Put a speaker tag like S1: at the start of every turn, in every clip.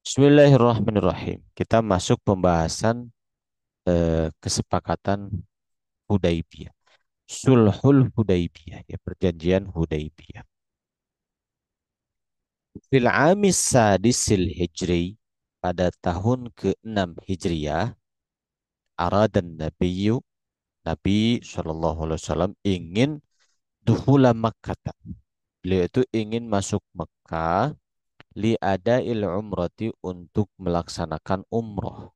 S1: Bismillahirrahmanirrahim. Kita masuk pembahasan kesepakatan Hudaibiyah. Sulhul Hudaibiyah, ya perjanjian Hudaibiyah. Fil amis sadisil hijri, pada tahun ke-6 Hijriah, aradan nabiyyu, Nabi Shallallahu Alaihi Wasallam ingin duhula Makkah. Beliau itu ingin masuk Mekah li adail umrati, untuk melaksanakan umroh.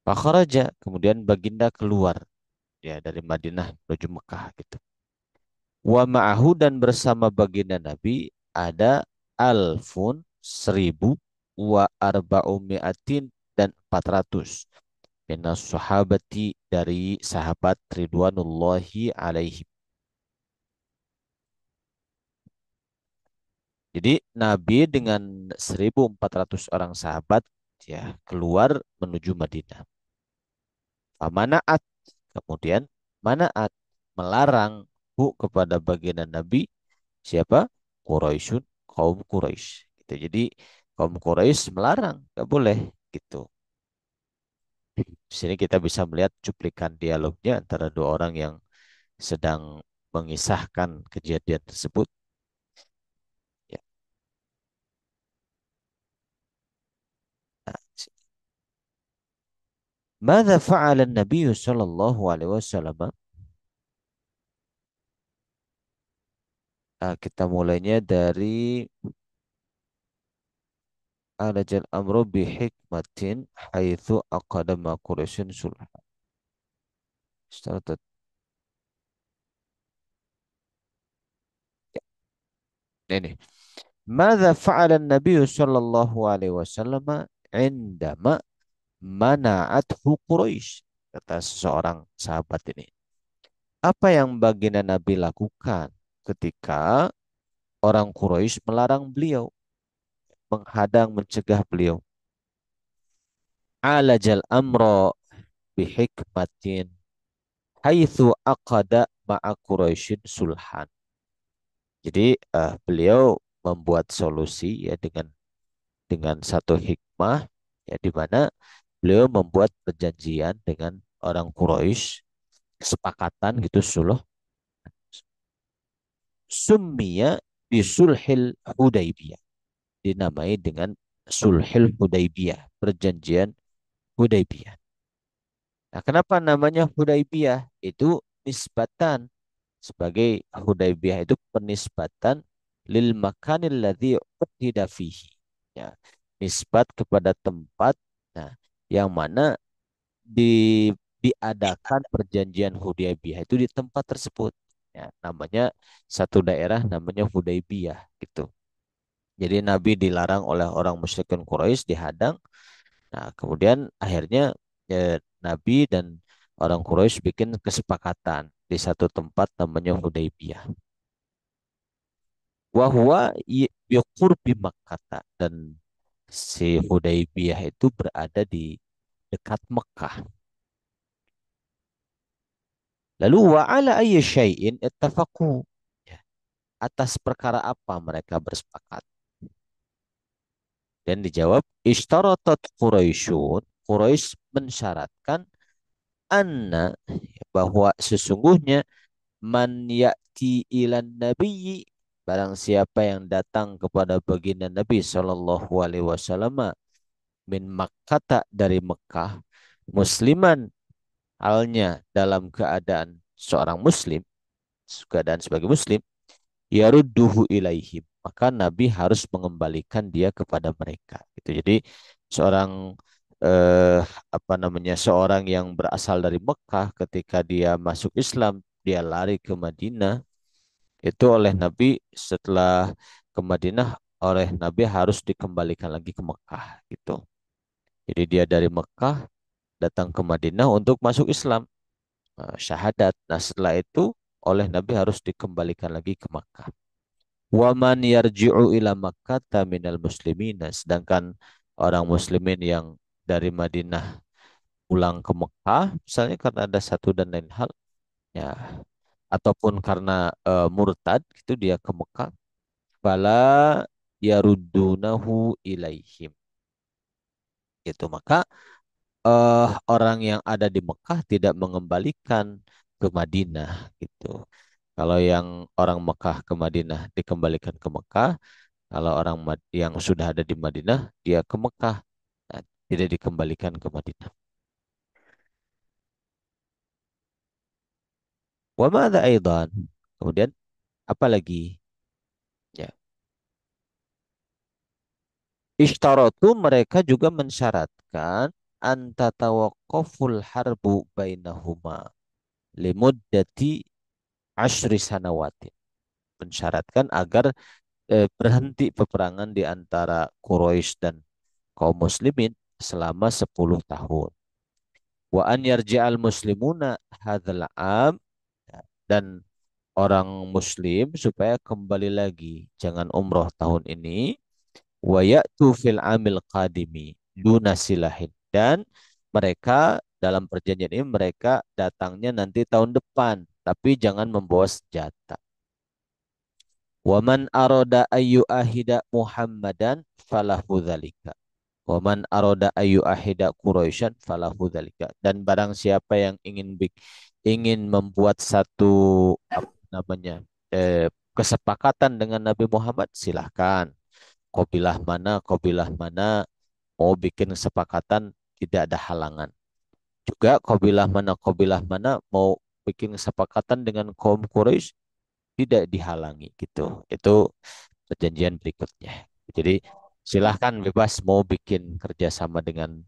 S1: Fakharaja, kemudian baginda keluar ya dari Madinah menuju Mekah gitu. Wa ma'ahu, dan bersama baginda Nabi ada alfun, 1.000, wa arba'umi'atin, dan 400 minas sahabati, dari sahabat ridwanullahi alaihi. Jadi Nabi dengan 1.400 orang sahabat ya keluar menuju Madinah. Famanaat, kemudian manaat, melarang hu, kepada baginda Nabi. Siapa? Quraisyun, kaum Quraisy. Gitu. Jadi kaum Quraisy melarang, nggak boleh gitu. Di sini kita bisa melihat cuplikan dialognya antara dua orang yang sedang mengisahkan kejadian tersebut. Ya. Nah, Mada fa'ala Nabi sallallahu alaihi wasallam? Kita mulainya dari alajal amru bi hikmatin haitsu aqadama Quraisyun sulh. Started. Ini. Mada fa'ala Nabi sallallahu alaihi wasallam indama mana'athu Quraisy? Kata seseorang sahabat ini. Apa yang baginda Nabi lakukan ketika orang Quraisy melarang beliau, menghadang, mencegah beliau? Alajal amra bihikmatin haitsu aqada ma'a Quraisyin sulhan. Jadi beliau membuat solusi ya dengan satu hikmah, ya di mana beliau membuat perjanjian dengan orang Quraisy, kesepakatan gitu, sulh. Summiya bisulhil Hudaibiyah, dinamai dengan sulhil Hudaibiyah, perjanjian Hudaibiyah. Nah, kenapa namanya Hudaibiyah? Itu nisbatan, sebagai Hudaibiyah itu penisbatan lil makanil ladzi uqida fihi. Ya, nisbat kepada tempat, nah, yang mana di diadakan perjanjian Hudaibiyah itu di tempat tersebut. Ya, namanya satu daerah namanya Hudaibiyah gitu. Jadi Nabi dilarang oleh orang musyrikin Quraisy, dihadang. Nah, kemudian akhirnya Nabi dan orang Quraisy bikin kesepakatan di satu tempat namanya Hudaibiyah. Wahwa yuqurbi Makkah, dan si Hudaibiyah itu berada di dekat Mekah. Lalu wa ala ayyi syai'in ittafaqu? Ya, atas perkara apa mereka bersepakat? Dan dijawab, ishtaratat Quraisyun, Quraisy mensyaratkan, anna, bahwa sesungguhnya, man ya'ti ilan nabiyyi, barang siapa yang datang kepada baginda Nabi sallallahu alaihi wasallam, min Makkah, dari Mekah, musliman, halnya dalam keadaan seorang muslim, keadaan sebagai muslim, yarudduhu ilaihim, maka Nabi harus mengembalikan dia kepada mereka. Gitu. Jadi seorang eh, apa namanya, seorang yang berasal dari Mekah, ketika dia masuk Islam, dia lari ke Madinah, itu oleh Nabi, setelah ke Madinah, oleh Nabi harus dikembalikan lagi ke Mekah gitu. Jadi dia dari Mekah datang ke Madinah untuk masuk Islam, syahadat. Nah, setelah itu oleh Nabi harus dikembalikan lagi ke Mekah. Wa man yarji'u ila Makkah minal muslimin. Sedangkan orang muslimin yang dari Madinah pulang ke Mekah, misalnya karena ada satu dan lain hal, ya, ataupun karena murtad gitu dia ke Mekah, fala yaruddunahu ilaihim. Itu maka orang yang ada di Mekah tidak mengembalikan ke Madinah gitu. Kalau yang orang Mekah ke Madinah dikembalikan ke Mekah, kalau orang yang sudah ada di Madinah dia ke Mekah, nah, tidak dikembalikan ke Madinah. Wa madza aidan? Kemudian apa lagi? Ya. Ishtaratu mereka juga mensyaratkan antatawaqqaful harbu bainahuma limuddati asyri sanawatin. Mensyaratkan agar berhenti peperangan di antara Quraisy dan kaum muslimin selama 10 tahun. Wa an yarji'al muslimuna hadzal am, dan orang muslim supaya kembali lagi jangan umroh tahun ini, wa ya'tu fil amil qadimi duna silahin, dan mereka dalam perjanjian ini mereka datangnya nanti tahun depan tapi jangan membawa senjata. Wa man arada ayu ahida Muhammadan falahu dzalika. Wa man arada ayu ahida Quraisyan falahu dzalika. Dan barang siapa yang ingin membuat satu apa namanya kesepakatan dengan Nabi Muhammad, silahkan. Kabilah mana mau bikin kesepakatan, tidak ada halangan. Juga kabilah mana mau bikin kesepakatan dengan kaum Quraisy tidak dihalangi gitu. Itu perjanjian berikutnya. Jadi silahkan bebas mau bikin kerjasama dengan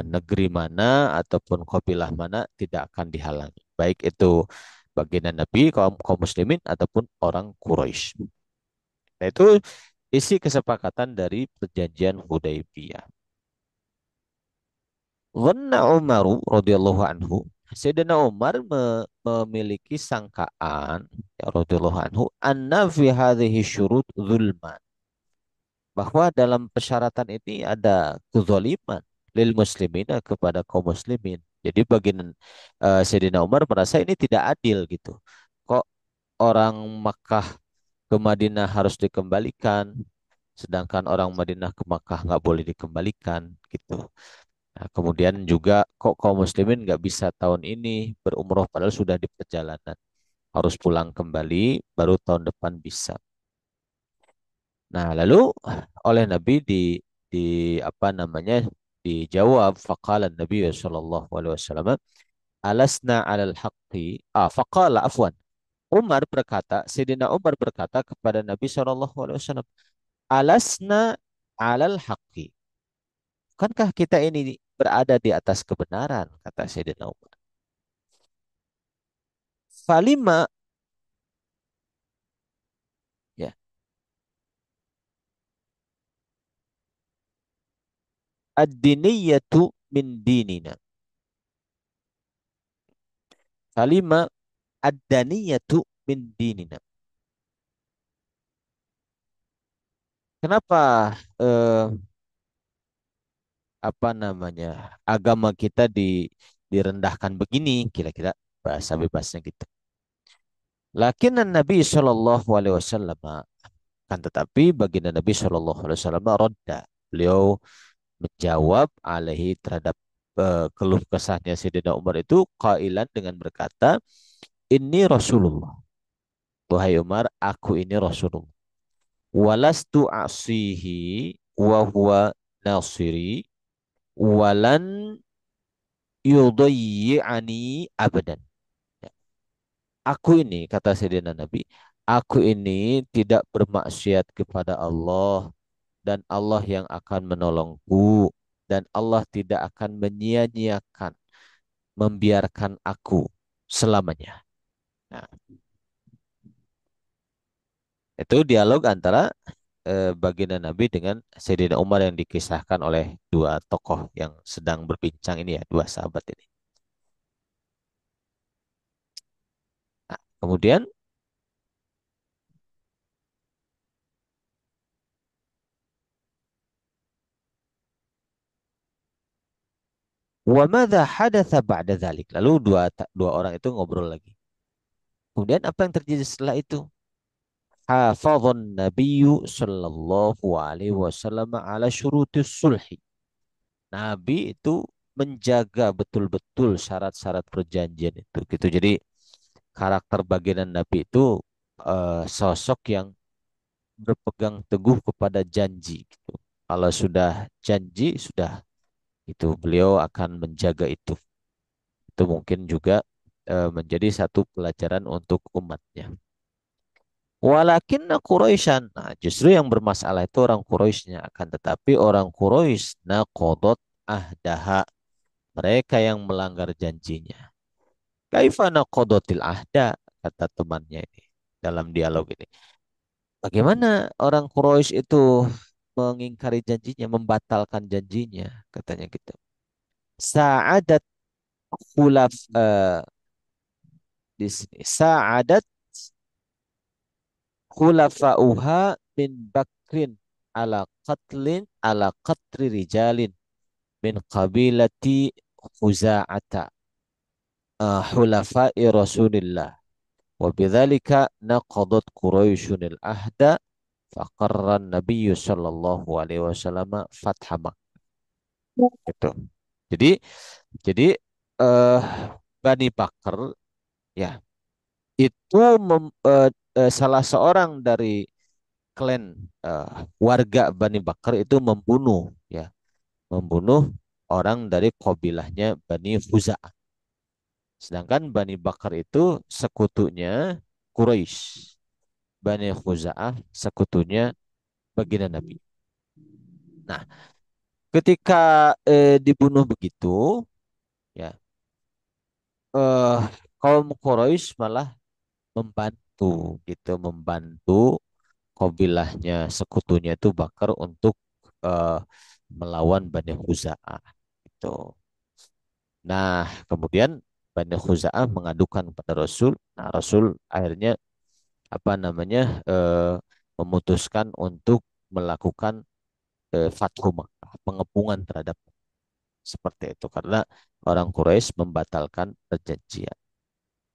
S1: negeri mana ataupun kabilah mana tidak akan dihalangi. Baik itu baginda Nabi, kaum kaum muslimin ataupun orang Quraisy. Nah, itu isi kesepakatan dari perjanjian Hudaybiyah. Wanna Umaru radhiyallahu anhu, Sayyidina Umar memiliki sangkaan ya radhiyallahu anhu anna fi hadhihi syurut zulman, bahwa dalam persyaratan ini ada kezaliman lil muslimina kepada kaum muslimin. Jadi bagian Sayyidina Umar merasa ini tidak adil gitu. Kok orang Makkah ke Madinah harus dikembalikan, sedangkan orang Madinah ke Makkah nggak boleh dikembalikan gitu. Nah, kemudian juga kok kaum muslimin nggak bisa tahun ini berumroh padahal sudah di perjalanan, harus pulang kembali baru tahun depan bisa. Nah, lalu oleh Nabi di apa namanya dijawab, faqala Nabi sallallahu alaihi wasallam alasna alal haqqi, faqala afwan, Umar berkata, Sayyidina Umar berkata kepada Nabi sallallahu alaihi wasallam, alasna alal haqqi, bukankah kita ini berada di atas kebenaran, kata Sayyidina Umar. Falima, ya, ad-diniyatu min dinina. Falima ad-daniyatu min dinina. Kenapa eh, apa namanya agama kita direndahkan begini, kira-kira bahasa bebasnya gitu. Lakin Nabi Shallallahu Alaihi Wasallam, kan tetapi baginda Nabi Shallallahu Alaihi Wasallam rodda, beliau menjawab alaihi terhadap keluh kesahnya Sayyidina Umar itu qailan dengan berkata, ini Rasulullah, wahai Umar, aku ini Rasulullah, walastu asihi wa huwa nasiri walan yudayyi'ani abadan. Aku ini, kata Sayyidina Nabi, aku ini tidak bermaksiat kepada Allah dan Allah yang akan menolongku, dan Allah tidak akan menyia-nyiakan, membiarkan aku selamanya. Nah, itu dialog antara baginda Nabi dengan Sayyidina Umar yang dikisahkan oleh dua tokoh yang sedang berbincang ini ya, dua sahabat ini. Nah, kemudian wa madza hadatsa ba'da dzalik. Lalu dua orang itu ngobrol lagi. Kemudian apa yang terjadi setelah itu? hafadhan nabiyyu sallallahu alaihi wasallam ala syurutis sulhi. Nabi itu menjaga betul-betul syarat-syarat perjanjian itu gitu. Jadi karakter baginda Nabi itu sosok yang berpegang teguh kepada janji gitu. Kalau sudah janji sudah itu beliau akan menjaga itu. Itu mungkin juga menjadi satu pelajaran untuk umatnya. Walakin Quraisyan, nah justru yang bermasalah itu orang Quraisynya, akan tetapi orang Quraisy naqadat ahdaha, mereka yang melanggar janjinya. Kaifa naqadatil ahda, kata temannya ini dalam dialog ini. Bagaimana orang Quraisy itu mengingkari janjinya, membatalkan janjinya, katanya gitu. Sa'adat khulaf di sini. Sa'adat khulafa'uha min bakrin ala qatri rijalin min qabilati khuza'ata hulafa'i Rasulillah. Wa bidzalika naqadat Quraisyun al-ahda faqarra Nabi sallallahu alaihi wasallam fatha Makkah. Gitu. Jadi jadi eh Bani Bakar ya itu salah seorang dari klan eh, warga Bani Bakar itu membunuh ya, membunuh orang dari kabilahnya Bani Khuza'ah. Sedangkan Bani Bakar itu sekutunya Quraisy. Bani Khuza'ah sekutunya baginda Nabi. Nah, ketika dibunuh begitu, ya eh kaum Quraisy malah membantu gitu, membantu kabilahnya sekutunya itu Bakar untuk eh, melawan Bani Khuza'ah itu. Nah, kemudian Bani Khuza'ah mengadukan kepada Rasul. Nah, Rasul akhirnya apa namanya memutuskan untuk melakukan Fathu Makkah, pengepungan terhadap seperti itu karena orang Quraisy membatalkan perjanjian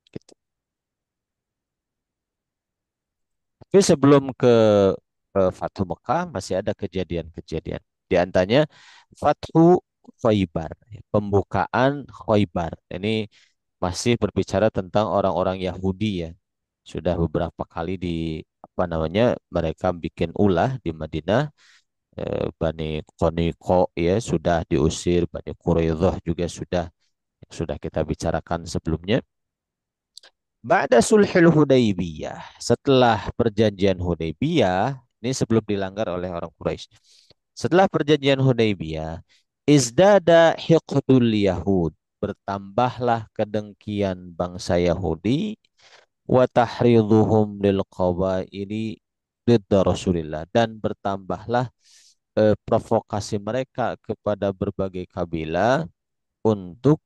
S1: gitu. Tapi sebelum ke Fathu Mekah masih ada kejadian-kejadian. Di antaranya Fathu Khaybar, pembukaan Khaybar. Ini masih berbicara tentang orang-orang Yahudi ya. Sudah beberapa kali di apa namanya mereka bikin ulah di Madinah. Bani Qoniqo ya sudah diusir, Bani Quraidah juga sudah kita bicarakan sebelumnya. Ba'da sulhul Hudaybiyah, setelah perjanjian Hudaybiyah, ini sebelum dilanggar oleh orang Quraisy. Setelah perjanjian Hudaybiyah, izdada hiqdul Yahud, bertambahlah kedengkian bangsa Yahudi wa tahriduhum lil qabaili ridda Rasulillah, dan bertambahlah provokasi mereka kepada berbagai kabilah untuk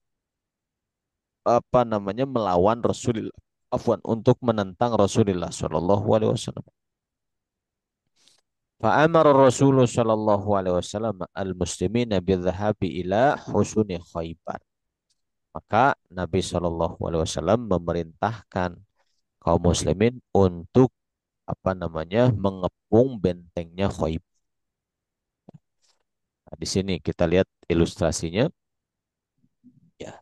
S1: apa namanya melawan Rasulullah, afwan, untuk menentang Rasulullah Shallallahu Alaihi Wasallam. Fa'amar Rasulullah Shallallahu Alaihi Wasallam al-muslimina bidhahabi ila husuni Khaybar. Maka Nabi Shallallahu Alaihi Wasallam memerintahkan kaum muslimin untuk apa namanya mengepung bentengnya Khaybar. Nah, di sini kita lihat ilustrasinya. Ya,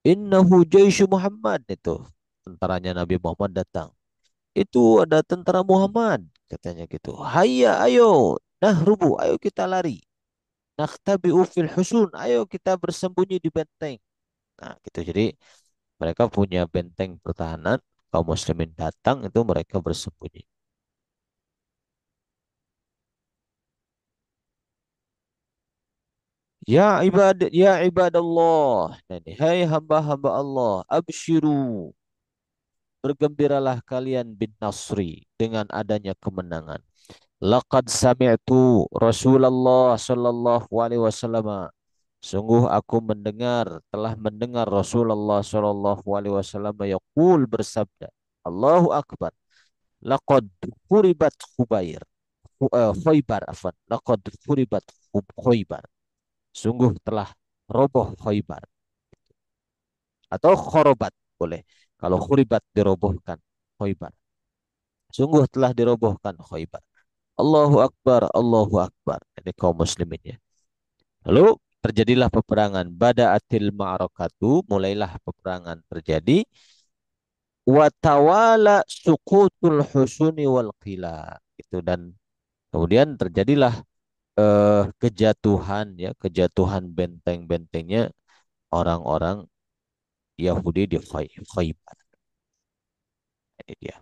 S1: innahu jaisyu Muhammad, itu tentaranya Nabi Muhammad datang. Itu ada tentara Muhammad, katanya gitu. Hayya, ayo, nahrubu, ayo kita lari. Nakhtabi'u fil husun, ayo kita bersembunyi di benteng. Nah, gitu. Jadi mereka punya benteng pertahanan. Kaum muslimin datang itu mereka bersembunyi. Ya ibadallah. Nah, ini, hai hamba-hamba Allah, absyiru. Bergembiralah kalian bin nasri dengan adanya kemenangan. Laqad sami'tu Rasulullah sallallahu alaihi wasallam. Sungguh aku telah mendengar Rasulullah sallallahu alaihi wasallam yaqul, bersabda, Allahu akbar. Laqad furibat Khubair. Khaybar, afwan. Laqad furibat Khaybar. Sungguh telah roboh Khaybar. Atau khorobat boleh. Kalau khuribat dirobohkan Khaybar. Sungguh telah dirobohkan Khaybar. Allahu Akbar, Allahu Akbar. Ini kaum muslimin ya. Lalu terjadilah peperangan. Bada'atil ma'rakatu, mulailah peperangan terjadi. Watawala sukutul husuni wal qila. Itu dan kemudian terjadilah kejatuhan ya, kejatuhan benteng-bentengnya orang-orang Yahudi di Khaybar. Ini dia.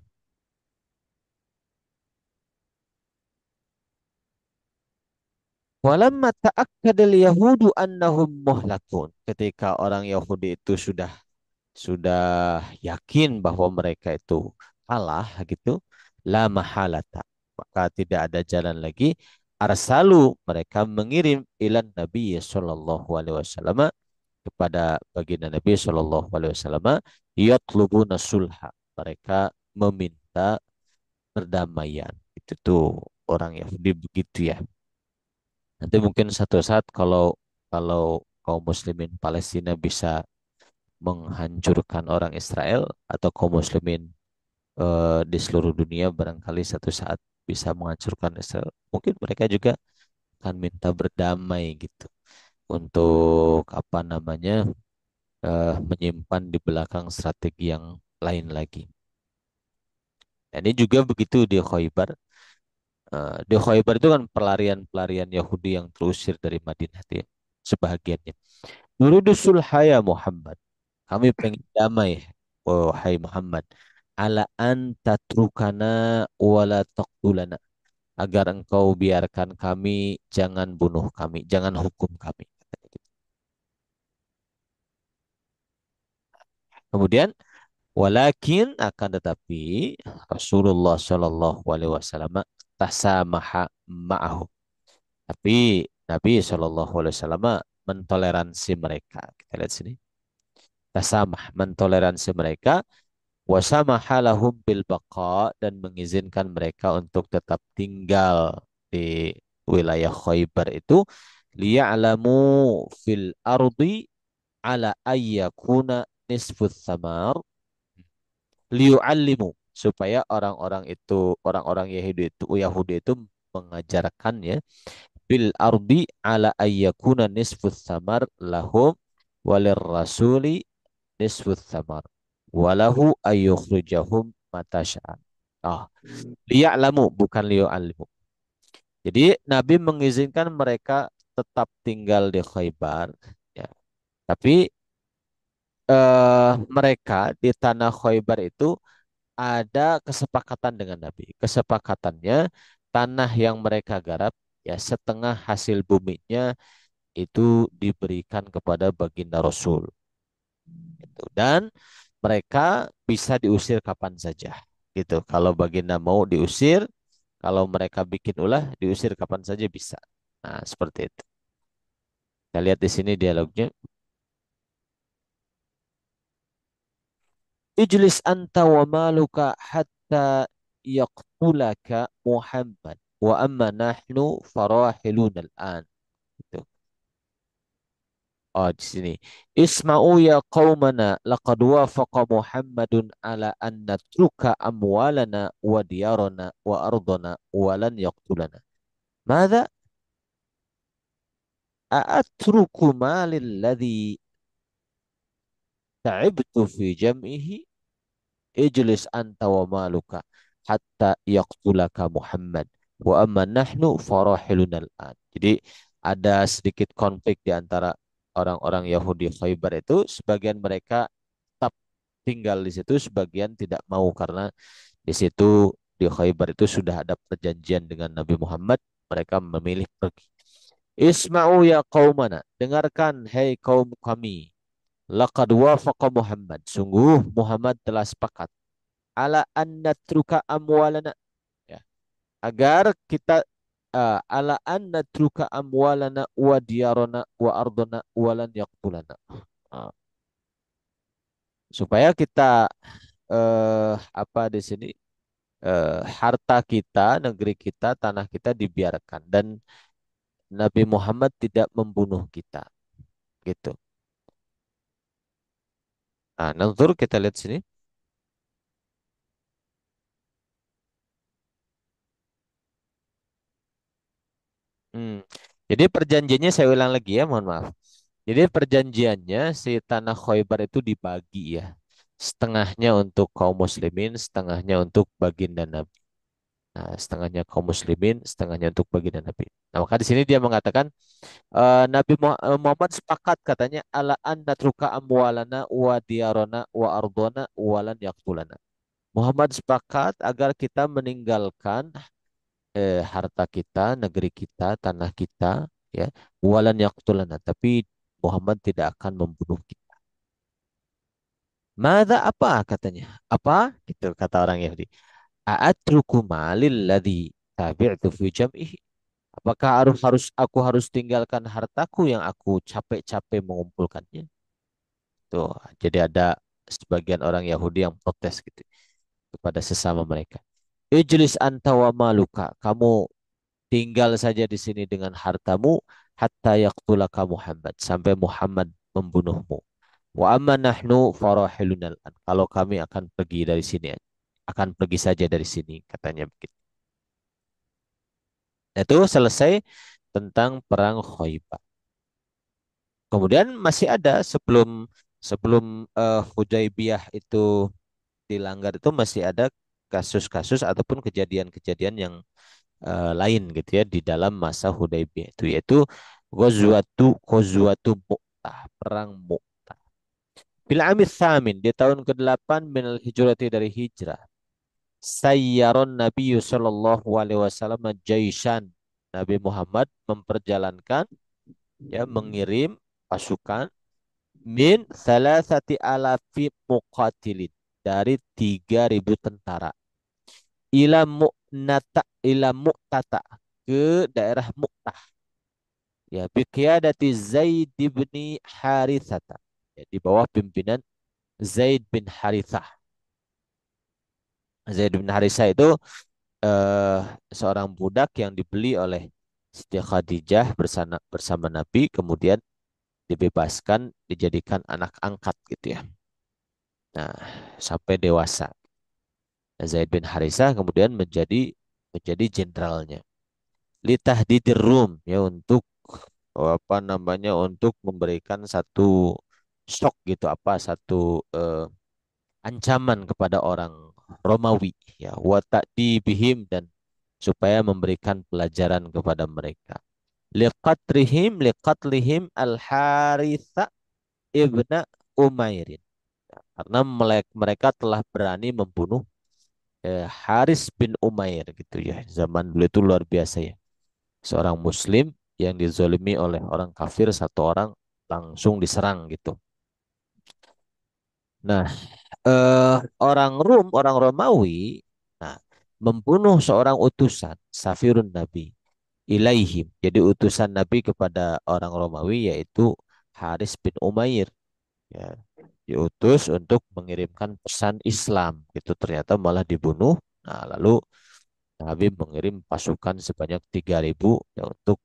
S1: Walamma ta'akkada al-yahudu annahum muhlakun. Ketika orang Yahudi itu sudah yakin bahwa mereka itu kalah gitu, la mahalata. Maka tidak ada jalan lagi. Arsalu, mereka mengirim ilan Nabi sallallahu alaihi wasallam kepada baginda Nabi sallallahu alaihi wasallam yatlubuna sulha. Mereka meminta perdamaian. Itu tuh orang Yahudi begitu ya. Nanti mungkin satu saat kalau kaum muslimin Palestina bisa menghancurkan orang Israel atau kaum muslimin di seluruh dunia barangkali satu saat bisa menghancurkan Israel. Mungkin mereka juga akan minta berdamai gitu untuk apa namanya menyimpan di belakang strategi yang lain lagi. Nah, ini juga begitu di Khaybar. Di Khaybar itu kan pelarian-pelarian Yahudi yang terusir dari Madinah itu ya, sebahagiannya. Nuridu sulhaya Muhammad. Kami pengen damai, wahai Muhammad. Ala anta trukana wala taqtulana. Agar engkau biarkan kami, jangan bunuh kami, jangan hukum kami. Kemudian, walakin akan tetapi Rasulullah Shallallahu Alaihi Wasallam tasamaha ma'ahu. Tapi Nabi Shallallahu Alaihi Wasallam mentoleransi mereka. Kita lihat sini. Tasamah, mentoleransi mereka. Wasamaha lahum bil baqa, dan mengizinkan mereka untuk tetap tinggal di wilayah Khaybar itu liya'lamu fil ardi ala ayyakuna nisfus samar liyu'allimu, supaya orang-orang Yahudi itu mengajarkannya bil ardi ala ayyakuna nisfus samar lahum walir rasuli nisfus samar walahu ayyukhrijahum matasya'a. Ah, liya'lamu bukan liyu'allimu. Jadi Nabi mengizinkan mereka tetap tinggal di Khaybar ya. Tapi mereka di tanah Khaybar itu ada kesepakatan dengan Nabi. Kesepakatannya tanah yang mereka garap ya setengah hasil buminya itu diberikan kepada baginda Rasul. Gitu. Dan mereka bisa diusir kapan saja. Gitu. Kalau baginda mau diusir, kalau mereka bikin ulah, diusir kapan saja bisa. Nah, seperti itu. Kita lihat di sini dialognya. Ijlis anta wa maluka hatta yaqtulaka Muhammad. Wa amma nahnu farahilun al-an. Gitu. Oh, di sini. Isma'u ya qaumana laqad wafaqa Muhammadun ala an natruka amwalana wa diyarana wa ardana wa lan yaqtulana. Mada a'atruku malil ladhi ta'ibtu fi jam'ihi ijlis anta wa maluka hatta yaqtulaka Muhammad wa amma nahnu farahilun al-an. Jadi ada sedikit konflik di antara orang-orang Yahudi Khaybar itu, sebagian mereka tetap tinggal di situ, sebagian tidak mau karena di situ di Khaybar itu sudah ada perjanjian dengan Nabi Muhammad, mereka memilih pergi. Isma'u ya qaumana, dengarkan hai kaum kami. Laqad wafaqa Muhammad, sungguh Muhammad telah sepakat ala an natruka amwalana ya, agar kita ala an natruka amwalana wa diyarana wa ardana walan yaqtulana. Ah, supaya kita apa di sini harta kita, negeri kita, tanah kita dibiarkan dan Nabi Muhammad tidak membunuh kita gitu. Nah, nanti kita lihat sini. Hmm. Jadi perjanjiannya saya ulang lagi ya, mohon maaf. Jadi perjanjiannya si tanah Khaybar itu dibagi ya. Setengahnya untuk kaum muslimin, setengahnya untuk baginda Nabi. Nah, setengahnya kaum muslimin, setengahnya untuk baginda Nabi. Nah, maka di sini dia mengatakan Muhammad sepakat katanya ala an natruka amwalana wa diyarana wa ardona walan yaqtulana. Muhammad sepakat agar kita meninggalkan harta kita, negeri kita, tanah kita, ya, walan yaqtulana, tapi Muhammad tidak akan membunuh kita. Mada apa katanya? Apa? Gitu kata orang Yahudi. A'atruku malil ladzi tabi'tu fi jam'ihi. Apakah aku harus tinggalkan hartaku yang aku capek-capek mengumpulkannya? Tuh, jadi ada sebagian orang Yahudi yang protes gitu kepada sesama mereka. Ijlis anta wa maluka. Kamu tinggal saja di sini dengan hartamu hatta yaqtulaka Muhammad sampai Muhammad membunuhmu. Wa amma nahnu farahilunal an. Kalau kami akan pergi dari sini, akan pergi saja dari sini katanya begitu. Itu selesai tentang perang Khaybar. Kemudian masih ada sebelum sebelum Hudaybiyah itu dilanggar itu masih ada kasus-kasus ataupun kejadian-kejadian yang lain gitu ya di dalam masa Hudaybiyah itu yaitu Ghazwatu Mu'tah, perang Mu'tah. Bil Amil Tsamin di tahun ke-8 minal hijrati dari hijrah. Sayyaron Nabi sallallahu alaihi wasallam jaisan. Nabi Muhammad memperjalankan ya mengirim pasukan min salasati alafi muqatilin dari 3.000 tentara ila Mu'tata ke daerah Mu'tah ya biqiyadati Zaid bin Harithata ya, di bawah pimpinan Zaid bin Harithah. Zaid bin Harithah itu eh, seorang budak yang dibeli oleh Siti Khadijah bersama Nabi kemudian dibebaskan dijadikan anak angkat gitu ya. Nah, sampai dewasa. Zaid bin Harithah kemudian menjadi jenderalnya. Litahdidir Rum ya untuk apa namanya untuk memberikan satu shock gitu apa satu ancaman kepada orang Romawi ya wa ta'dibihim dan supaya memberikan pelajaran kepada mereka. Liqatlihim al-Haritha ibna Umairin. Karena mereka telah berani membunuh Haris bin Umair gitu ya. Zaman dulu itu luar biasa ya. Seorang muslim yang dizolimi oleh orang kafir satu orang langsung diserang gitu. Nah, orang orang Romawi, nah, membunuh seorang utusan, Safirun Nabi, ilaihim. Jadi utusan Nabi kepada orang Romawi yaitu Haris bin Umair. Ya, diutus untuk mengirimkan pesan Islam. Itu ternyata malah dibunuh. Nah, lalu Nabi mengirim pasukan sebanyak 3.000 ya, untuk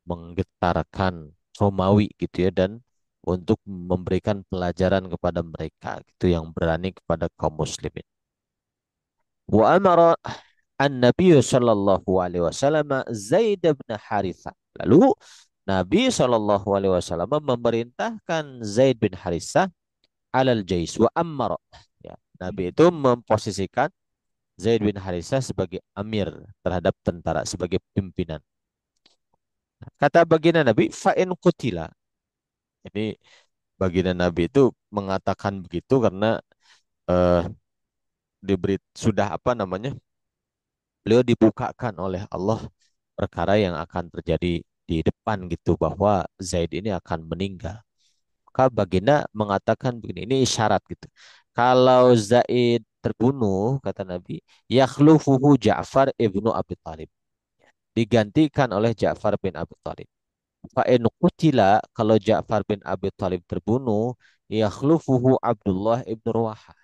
S1: menggetarkan Romawi gitu ya dan untuk memberikan pelajaran kepada mereka gitu yang berani kepada kaum muslimin. Wa amara an-nabiy sallallahu alaihi wasallam Zaid bin Harithah. Lalu Nabi sallallahu alaihi wasallam memerintahkan Zaid bin Harithah alal jais wa amara. Ya, Nabi itu memposisikan Zaid bin Harithah sebagai amir terhadap tentara, sebagai pimpinan. Kata baginda Nabi, fa'in kutila. Jadi baginda Nabi itu mengatakan begitu karena eh, sudah apa namanya beliau dibukakan oleh Allah perkara yang akan terjadi di depan gitu bahwa Zaid ini akan meninggal. Maka baginda mengatakan begini, ini isyarat gitu. Kalau Zaid terbunuh, kata Nabi, yakhlufuhu Ja'far ibnu Abi Thalib. Digantikan oleh Ja'far bin Abi Thalib. Fa'in qutila, kalau Ja'far bin Abi Thalib terbunuh, yakhlufuhu Abdullah ibnu Ruwahah.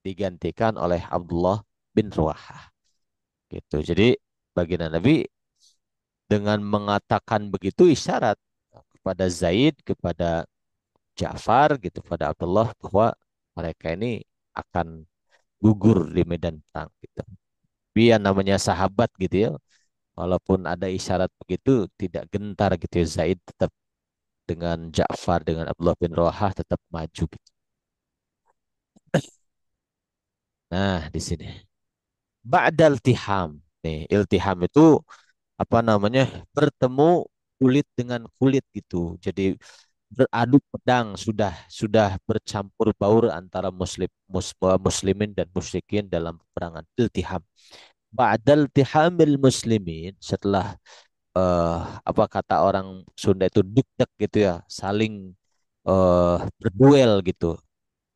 S1: Digantikan oleh Abdullah bin Ruwahah. Gitu. Jadi baginda Nabi dengan mengatakan begitu isyarat kepada Zaid, kepada Ja'far gitu, pada Abdullah bahwa mereka ini akan gugur di medan perang gitu. Tapi yang namanya sahabat gitu ya, Walaupun ada isyarat begitu, tidak gentar gitu ya. Zaid tetap dengan Ja'far, dengan Abdullah bin Rawahah tetap maju gitu. Nah, di sini. Ba'dal tiham. Nih, iltiham itu apa namanya? Bertemu kulit dengan kulit gitu. Jadi beradu pedang sudah bercampur baur antara muslimin dan musyrikin dalam peperangan iltiham. Ba'dal tihamil muslimin setelah apa kata orang Sunda itu dukdek gitu ya, saling berduel gitu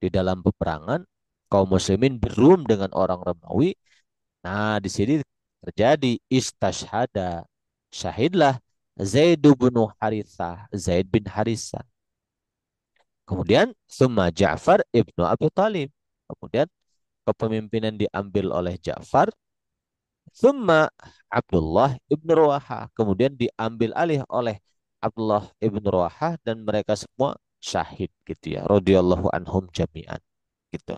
S1: di dalam peperangan kaum muslimin berum dengan orang Romawi. Nah, di sini terjadi istashhada. Syahidlah Zaid bin Harithah, Zaid bin Harithah. Kemudian summa Ja'far ibnu Abi Talib. Kemudian kepemimpinan diambil oleh Ja'far. Summa Abdullah ibnu Rawaha. Kemudian diambil alih oleh Abdullah ibnu Rawaha dan mereka semua syahid gitu ya. Radhiyallahu anhum jami'an gitu.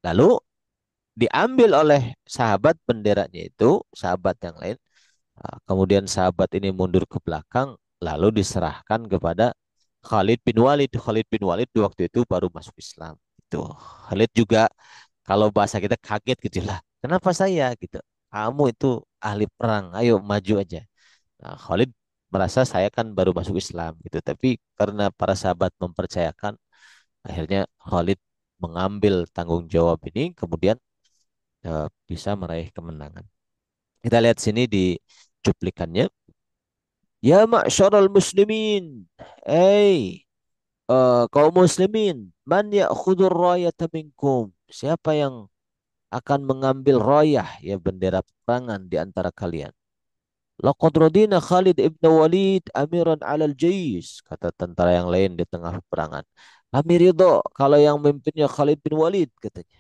S1: Lalu diambil oleh sahabat benderanya itu, sahabat yang lain. Nah, kemudian sahabat ini mundur ke belakang, lalu diserahkan kepada Khalid bin Walid. Khalid bin Walid waktu itu baru masuk Islam. Itu Khalid juga kalau bahasa kita kaget gitu lah. Kenapa saya gitu? Kamu itu ahli perang, ayo maju aja. Nah, Khalid merasa saya kan baru masuk Islam gitu, tapi karena para sahabat mempercayakan, akhirnya Khalid mengambil tanggung jawab ini, kemudian bisa meraih kemenangan. Kita lihat sini di cuplikannya. Ya ma'syaral muslimin. Hey, kaum muslimin. Man ya'khudur rayata minkum. Siapa yang akan mengambil rayah, ya bendera peperangan di antara kalian? Laqad radina Khalid ibn Walid amiran alal jaysh. Kata tentara yang lain di tengah peperangan. Kami ridho kalau yang memimpinnya Khalid bin Walid, katanya.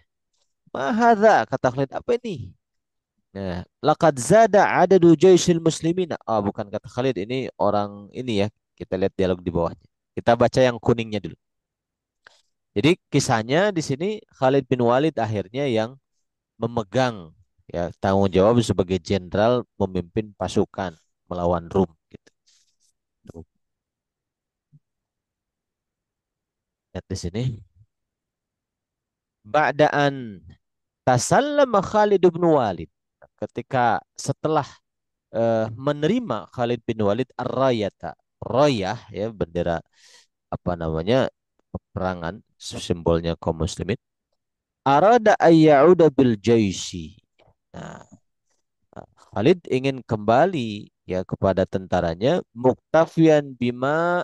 S1: Mahadha, kata Khalid, apa ini? Nah, laqad zada adadu jaisil muslimin. Ah, bukan kata Khalid, ini orang ini ya. Kita lihat dialog di bawahnya. Kita baca yang kuningnya dulu. Jadi kisahnya di sini Khalid bin Walid akhirnya yang memegang ya tanggung jawab sebagai jenderal memimpin pasukan melawan Rum gitu. Tuh, lihat di sini. Ba'daan tasallama Khalid bin Walid. Ketika setelah menerima Khalid bin Walid ar-rayata, rayah ya bendera apa namanya peperangan simbolnya kaum muslimin, arada ayyauda bil jaisi. Nah, Khalid ingin kembali ya kepada tentaranya muktafian bima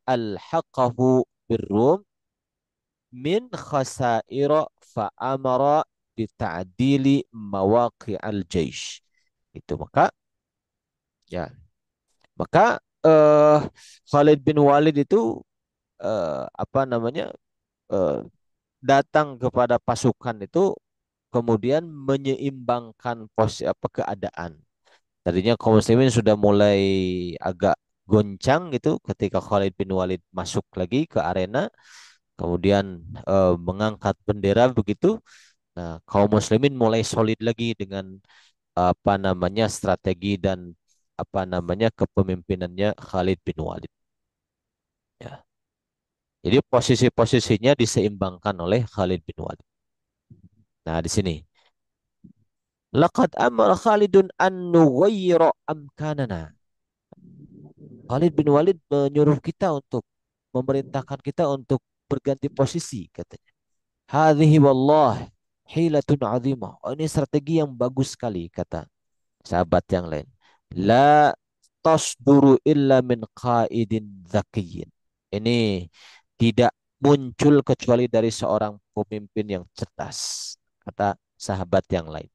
S1: alhaqahu birrum min khasaira fa amara bita'dili mawaqi al jaish. Itu ya maka Khalid bin Walid itu apa namanya eh, datang kepada pasukan itu kemudian menyeimbangkan apa keadaan. Tadinya kaum muslimin sudah mulai agak goncang gitu ketika Khalid bin Walid masuk lagi ke arena, kemudian mengangkat bendera begitu. Nah, kaum muslimin mulai solid lagi dengan apa namanya strategi dan apa namanya kepemimpinannya Khalid bin Walid. Ya. Jadi posisi-posisinya diseimbangkan oleh Khalid bin Walid. Nah, di sini. Laqad amara Khalidun an nughayyira amkanana. Khalid bin Walid menyuruh kita untuk memerintahkan kita untuk berganti posisi katanya. Hadhihi wallah hilatun azimah. Oh, ini strategi yang bagus sekali kata sahabat yang lain. La tasduru illa min qaidin zakiyin. Ini tidak muncul kecuali dari seorang pemimpin yang cerdas, kata sahabat yang lain.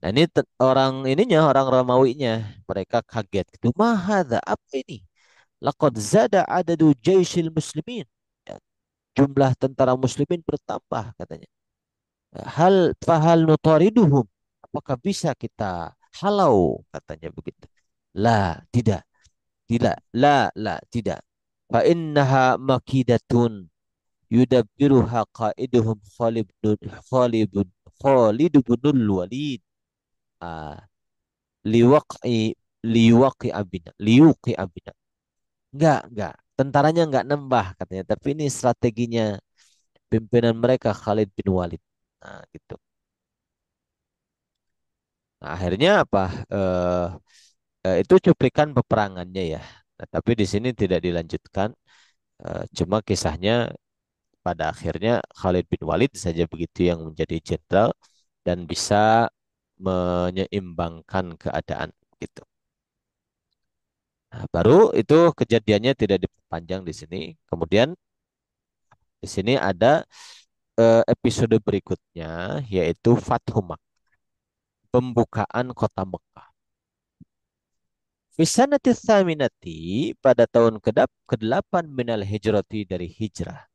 S1: Nah ini orang ininya, orang Romawinya, mereka kaget gitu. Mahadha, apa ini? Laqad zada adadu jaisil muslimin. Ya, jumlah tentara muslimin bertambah katanya. Fahal nutariduhum. Apakah bisa kita halau katanya begitu. La, tidak. Tidak. Tidak. Fa innaha makidatun yudabbiruha qaiduhum Khalid bin Walid. Ah, liwaqi liwaqi abina, liuqi abina. Enggak. Tentaranya enggak nembah katanya, tapi ini strateginya pimpinan mereka Khalid bin Walid. Nah, gitu. Nah, akhirnya apa? Eh, itu cuplikan peperangannya ya. Nah, tapi di sini tidak dilanjutkan. Cuma kisahnya pada akhirnya Khalid bin Walid saja begitu yang menjadi jenderal dan bisa menyeimbangkan keadaan gitu. Nah, baru itu kejadiannya tidak diperpanjang di sini. Kemudian di sini ada episode berikutnya yaitu Fathu Makkah, pembukaan kota Mekah. Fisanati tsaminati pada tahun ke-8 minal hijrati dari hijrah.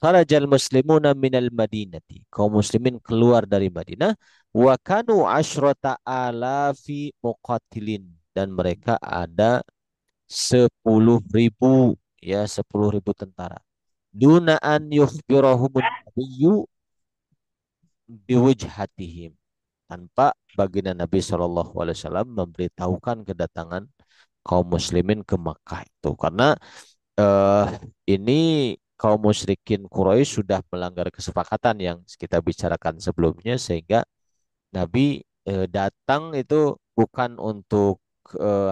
S1: Kharajal muslimuna minal madinati. Kaum muslimin keluar dari Madinah. Wa kanu asyrata alafi muqatilin. Dan mereka ada 10.000, ya, 10.000 tentara. Duna an yukhbirahumun nabiyyu biwujhatihim, tanpa baginda Nabi SAW memberitahukan kedatangan kaum muslimin ke Makkah itu, karena eh, ini kaum musyrikin Quraisy sudah melanggar kesepakatan yang kita bicarakan sebelumnya, sehingga Nabi datang itu bukan untuk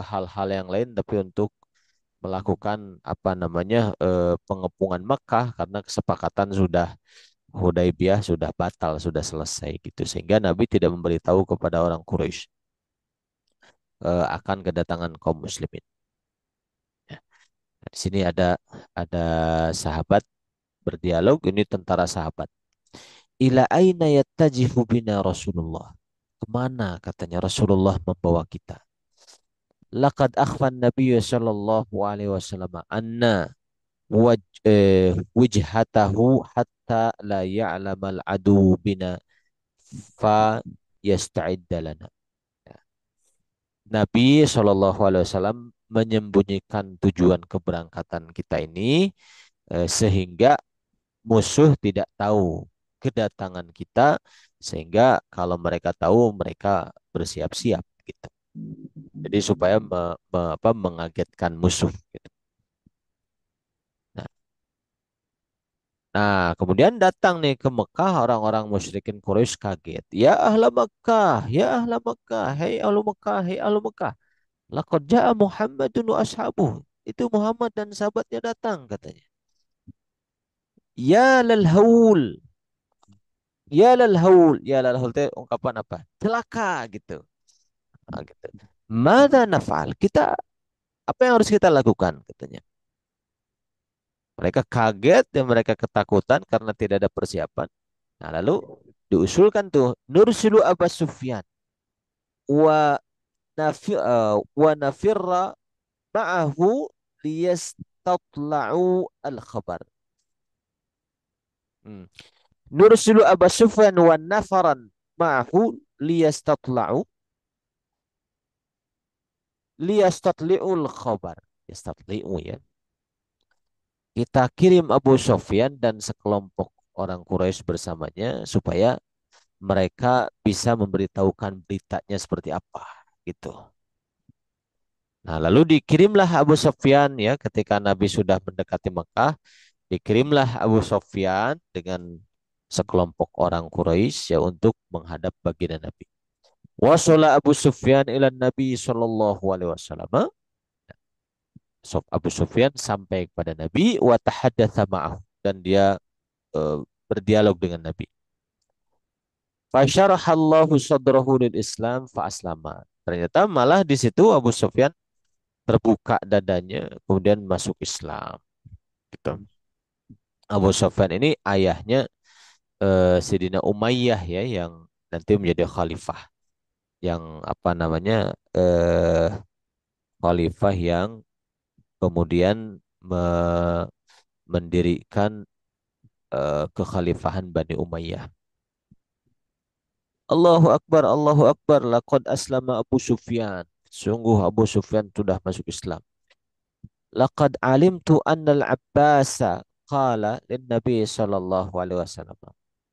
S1: hal-hal yang lain, tapi untuk melakukan apa namanya pengepungan Mekah, karena kesepakatan sudah Hudaybiyah sudah batal, sudah selesai gitu, sehingga Nabi tidak memberitahu kepada orang Quraisy akan kedatangan kaum muslimin. Ya. Nah, di sini ada sahabat berdialog, ini tentara sahabat. Ila aina yattajihu bina Rasulullah? Kemana katanya Rasulullah membawa kita? Laqad akhfan Nabi sallallahu alaihi wasallam anna wujhatahu hatta la ya'lamal adu bina fa yasta'idda lana. Nabi Shallallahu Alaihi Wasallam menyembunyikan tujuan keberangkatan kita ini sehingga musuh tidak tahu kedatangan kita, sehingga kalau mereka tahu mereka bersiap-siap gitu. Jadi supaya mengagetkan musuh gitu. Nah, kemudian datang nih ke Mekah orang-orang musyrikin Quraisy kaget. Ya ahla Mekah, ya ahla Mekah, hei ahlu Mekah, hei ahlu Mekah. Laqad ja'a Muhammadun wa ashabuh. Itu Muhammad dan sahabatnya datang katanya. Ya lal haul. Ya lal haul. Ya lal haul itu ungkapan apa? Celaka gitu. Gitu. Mada naf'al? Kita apa yang harus kita lakukan katanya. Mereka kaget dan mereka ketakutan karena tidak ada persiapan. Nah, lalu diusulkan tuh nursilu Abu Sufyan wa wa nafirra ma'ahu liyastatla'u al-khabar. Hmm. Nursilu Abu Sufyan wa nafaran ma'ahu liyastatla'u liyastatli'ul khabar. Yastatli'u ya. Kita kirim Abu Sufyan dan sekelompok orang Quraisy bersamanya supaya mereka bisa memberitahukan beritanya seperti apa gitu. Nah, lalu dikirimlah Abu Sufyan ya ketika Nabi sudah mendekati Mekah, dikirimlah Abu Sufyan dengan sekelompok orang Quraisy ya untuk menghadap baginda Nabi. Wasala Abu Sufyan ila Nabi sallallahu alaihi wasallam. Abu Sufyan sampai kepada Nabi wa tahaddatsa ma'ahu dan dia berdialog dengan Nabi. Fasyarahallahu sadrahu lil Islam fa aslama. Ternyata malah di situ Abu Sufyan terbuka dadanya kemudian masuk Islam gitu. Abu Sufyan ini ayahnya Sidina Umayyah ya yang nanti menjadi khalifah, yang apa namanya khalifah yang kemudian mendirikan kekhalifahan Bani Umayyah. Allahu Akbar, laqad aslama Abu Sufyan. Sungguh Abu Sufyan sudah masuk Islam. Laqad alimtu anna al-Abbasa qala lin Nabi sallallahu alaihi wasallam.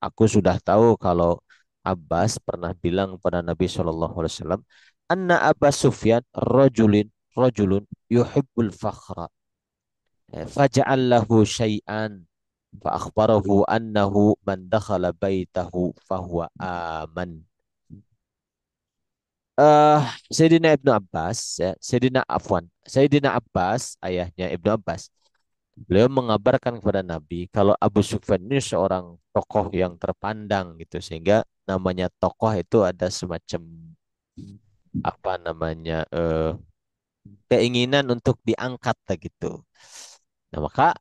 S1: Aku sudah tahu kalau Abbas pernah bilang kepada Nabi Shallallahu Alaihi Wasallam, Anna Abbas Sufyan rajulun yuhibbul fakhra, faj'al lahu syai'an, fa akhbarahu annahu man dakhala baitahu fahuwa aman. eh Sayyidina Ibnu Abbas, ya, Sayyidina Abbas, ayahnya Ibnu Abbas, beliau mengabarkan kepada Nabi kalau Abu Sufyan ini seorang tokoh yang terpandang gitu, sehingga namanya tokoh itu ada semacam apa namanya keinginan untuk diangkat lah gitu. Nah, maka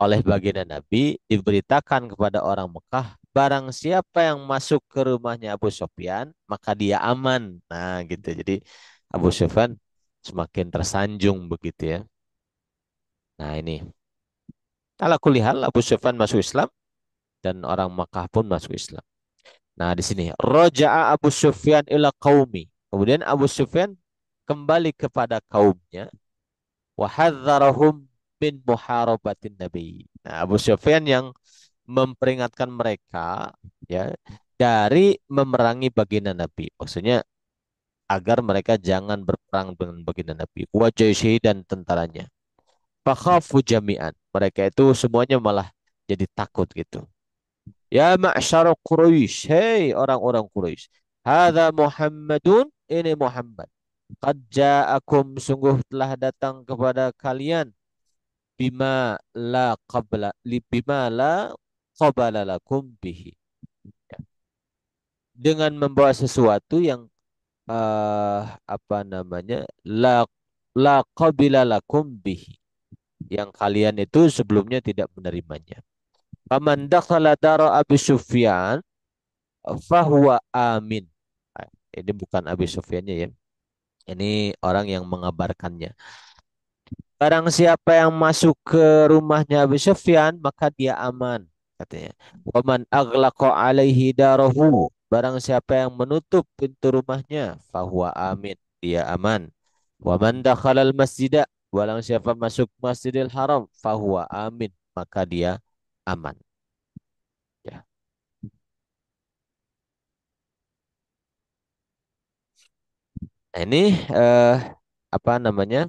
S1: oleh baginda Nabi diberitakan kepada orang Mekah, barang siapa yang masuk ke rumahnya Abu Sufyan, maka dia aman. Nah, gitu. Jadi Abu Sufyan semakin tersanjung begitu ya. Nah, ini. Ala kulihal Abu Sufyan masuk Islam dan orang Mekah pun masuk Islam. Nah, di sini Raja'a Abu Sufyan ila qaumi. Kemudian Abu Sufyan kembali kepada kaumnya wa hadzarahum min muharabatin Nabi. Nah, Abu Sufyan yang memperingatkan mereka ya dari memerangi baginda Nabi. Maksudnya agar mereka jangan berperang dengan baginda Nabi. Wa jaishihi dan tentaranya. Fakhafu jami'an. Mereka itu semuanya malah jadi takut gitu. Ya ma'syara Quraisy, hei orang-orang Quraisy. Hadza Muhammadun, ini Muhammad. Qad ja'akum, sungguh telah datang kepada kalian bima la qabala lakum bihi. Dengan membawa sesuatu yang apa namanya la qabila lakum bihi, yang kalian itu sebelumnya tidak menerimanya. Faman dakhala dara Abi Sufyan fahuwa amin. Ah, ini bukan Abi Sufyannya ya. Ini orang yang mengabarkannya. Barang siapa yang masuk ke rumahnya Abi Sufyan, maka dia aman, katanya. Waman aghlaqa alaihi darahu. Barang siapa yang menutup pintu rumahnya, fahuwa amin, dia aman. Waman dakhalal masjidah. Barang siapa masuk Masjidil Haram, fahuwa amin, maka dia aman. Ya. Nah, ini eh, apa namanya?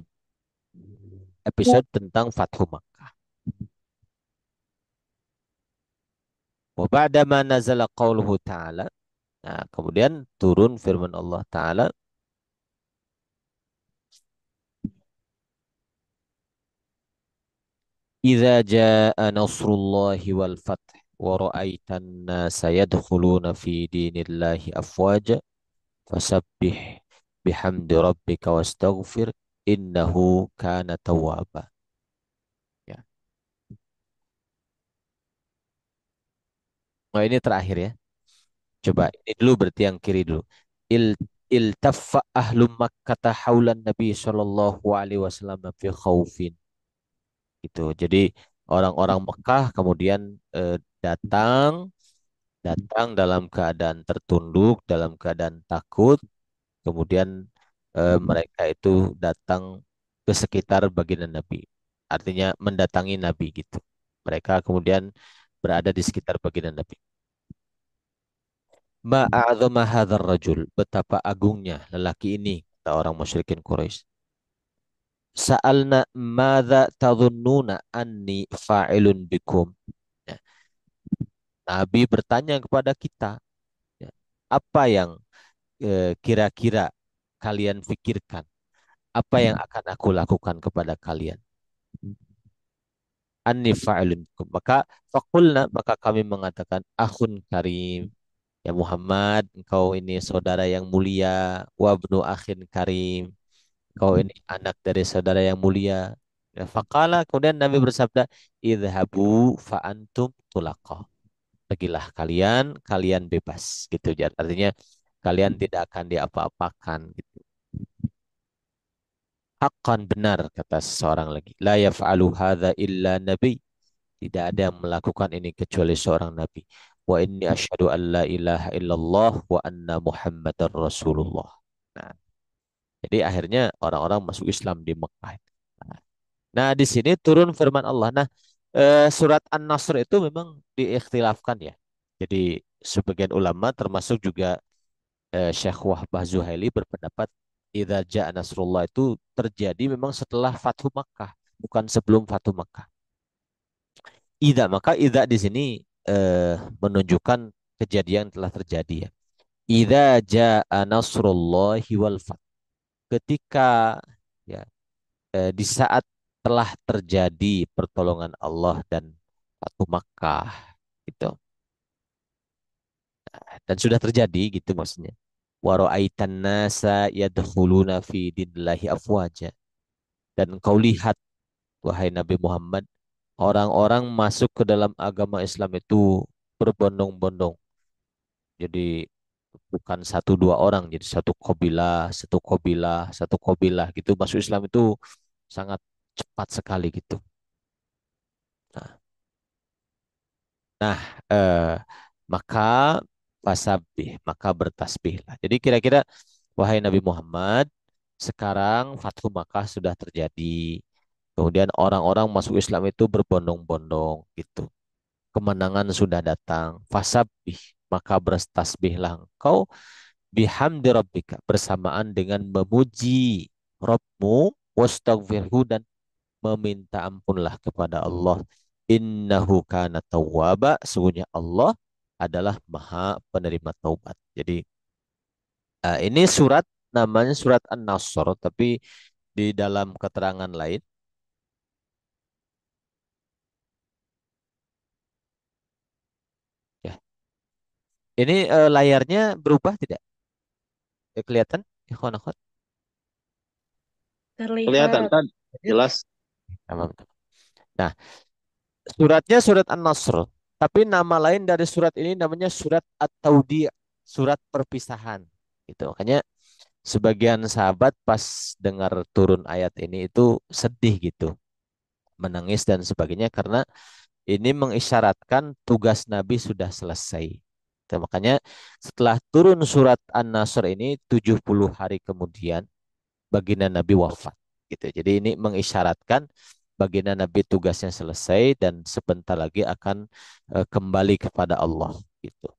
S1: Episode tentang Fathu Makkah. Wa ba'da ma nazala qauluhu ta'ala. Nah, kemudian turun firman Allah Ta'ala. Idza jaa nasrullahi wal fath wa ra'aitan nasa yadkhuluna fi dinillahi afwaja fasabbih bihamdi rabbika wastaghfir innahu kana tawwaba. Ya. Nah, ini terakhir ya. Coba ini dulu berarti yang kiri dulu. Il iltaffa ahlu Makkah haulan Nabi sallallahu alaihi wasallam fi khaufin. Gitu. Jadi orang-orang Mekah kemudian datang datang dalam keadaan tertunduk, dalam keadaan takut, kemudian mereka itu datang ke sekitar baginda Nabi. Artinya mendatangi Nabi gitu. Mereka kemudian berada di sekitar baginda Nabi. Ma'a'zama hadzal rajul, betapa agungnya lelaki ini, kata orang musyrikin Quraisy. Sa'alna madza tadhunnuna anni fa'ilun bikum. Ya, Nabi bertanya kepada kita, ya, apa yang kira-kira kalian pikirkan? Apa yang akan aku lakukan kepada kalian? Anni fa'ilun bikum. Maka kami mengatakan, akhun karim. Ya Muhammad, engkau ini saudara yang mulia. Wabnu akhin karim. Kau ini anak dari saudara yang mulia. Ya, faqala, kemudian Nabi bersabda, idhabu fa'antum tulaqa. Pergilah kalian, kalian bebas. Gitu. Artinya kalian tidak akan diapa-apakan. Gitu. Haqqan, benar, kata seseorang lagi. La yaf'alu hadha illa nabi. Tidak ada yang melakukan ini kecuali seorang nabi. Wa inni asyhadu an la ilaha illallah wa anna muhammadar rasulullah. Nah, jadi akhirnya orang-orang masuk Islam di Mekah. Nah, di sini turun firman Allah. Nah, surat An-Nasr itu memang diikhtilafkan ya. Jadi sebagian ulama termasuk juga Syekh Wahbah Zuhaili berpendapat idza jaa nasrullah itu terjadi memang setelah Fathu Makkah, bukan sebelum Fathu Makkah. Idza, maka idza di sini menunjukkan kejadian yang telah terjadi ya. Idza jaa nasrullahi wal fath. Ketika ya di saat telah terjadi pertolongan Allah dan Fathu Makkah gitu. Dan sudah terjadi gitu maksudnya. Wa ra'aitan nasa yadkhuluna fi dinillahi afwaja. Dan engkau lihat wahai Nabi Muhammad, orang-orang masuk ke dalam agama Islam itu berbondong-bondong. Jadi bukan satu dua orang, jadi satu kabilah, satu kabilah, satu kabilah gitu. Masuk Islam itu sangat cepat sekali gitu. Nah, nah, maka fasabih, maka bertasbihlah. Jadi kira-kira wahai Nabi Muhammad, sekarang Fathu Makkah sudah terjadi. Kemudian orang-orang masuk Islam itu berbondong-bondong gitu. Kemenangan sudah datang. Fasabih, maka bertasbihlah engkau bihamdi rabbika bersamaan dengan memuji Rabbmu wastaghfirhu dan meminta ampunlah kepada Allah. Innahu kana tawwaba, sesungguhnya Allah adalah Maha penerima taubat. Jadi ini surat namanya surat An-Nasr, tapi di dalam keterangan lain ya. Ini layarnya berubah tidak? Kelihatan? Ikhwan akhwat?
S2: Kelihatan
S3: Terlihat.
S2: kan? Jelas.
S1: Tamam. Nah, suratnya surat An-Nasr, tapi nama lain dari surat ini namanya surat At-Taudi, surat perpisahan. Gitu. Makanya sebagian sahabat pas dengar turun ayat ini itu sedih gitu, menangis dan sebagainya karena ini mengisyaratkan tugas Nabi sudah selesai. Gitu. Makanya setelah turun surat An-Nasr ini 70 hari kemudian baginda Nabi wafat gitu. Jadi ini mengisyaratkan baginda Nabi tugasnya selesai dan sebentar lagi akan kembali kepada Allah gitu.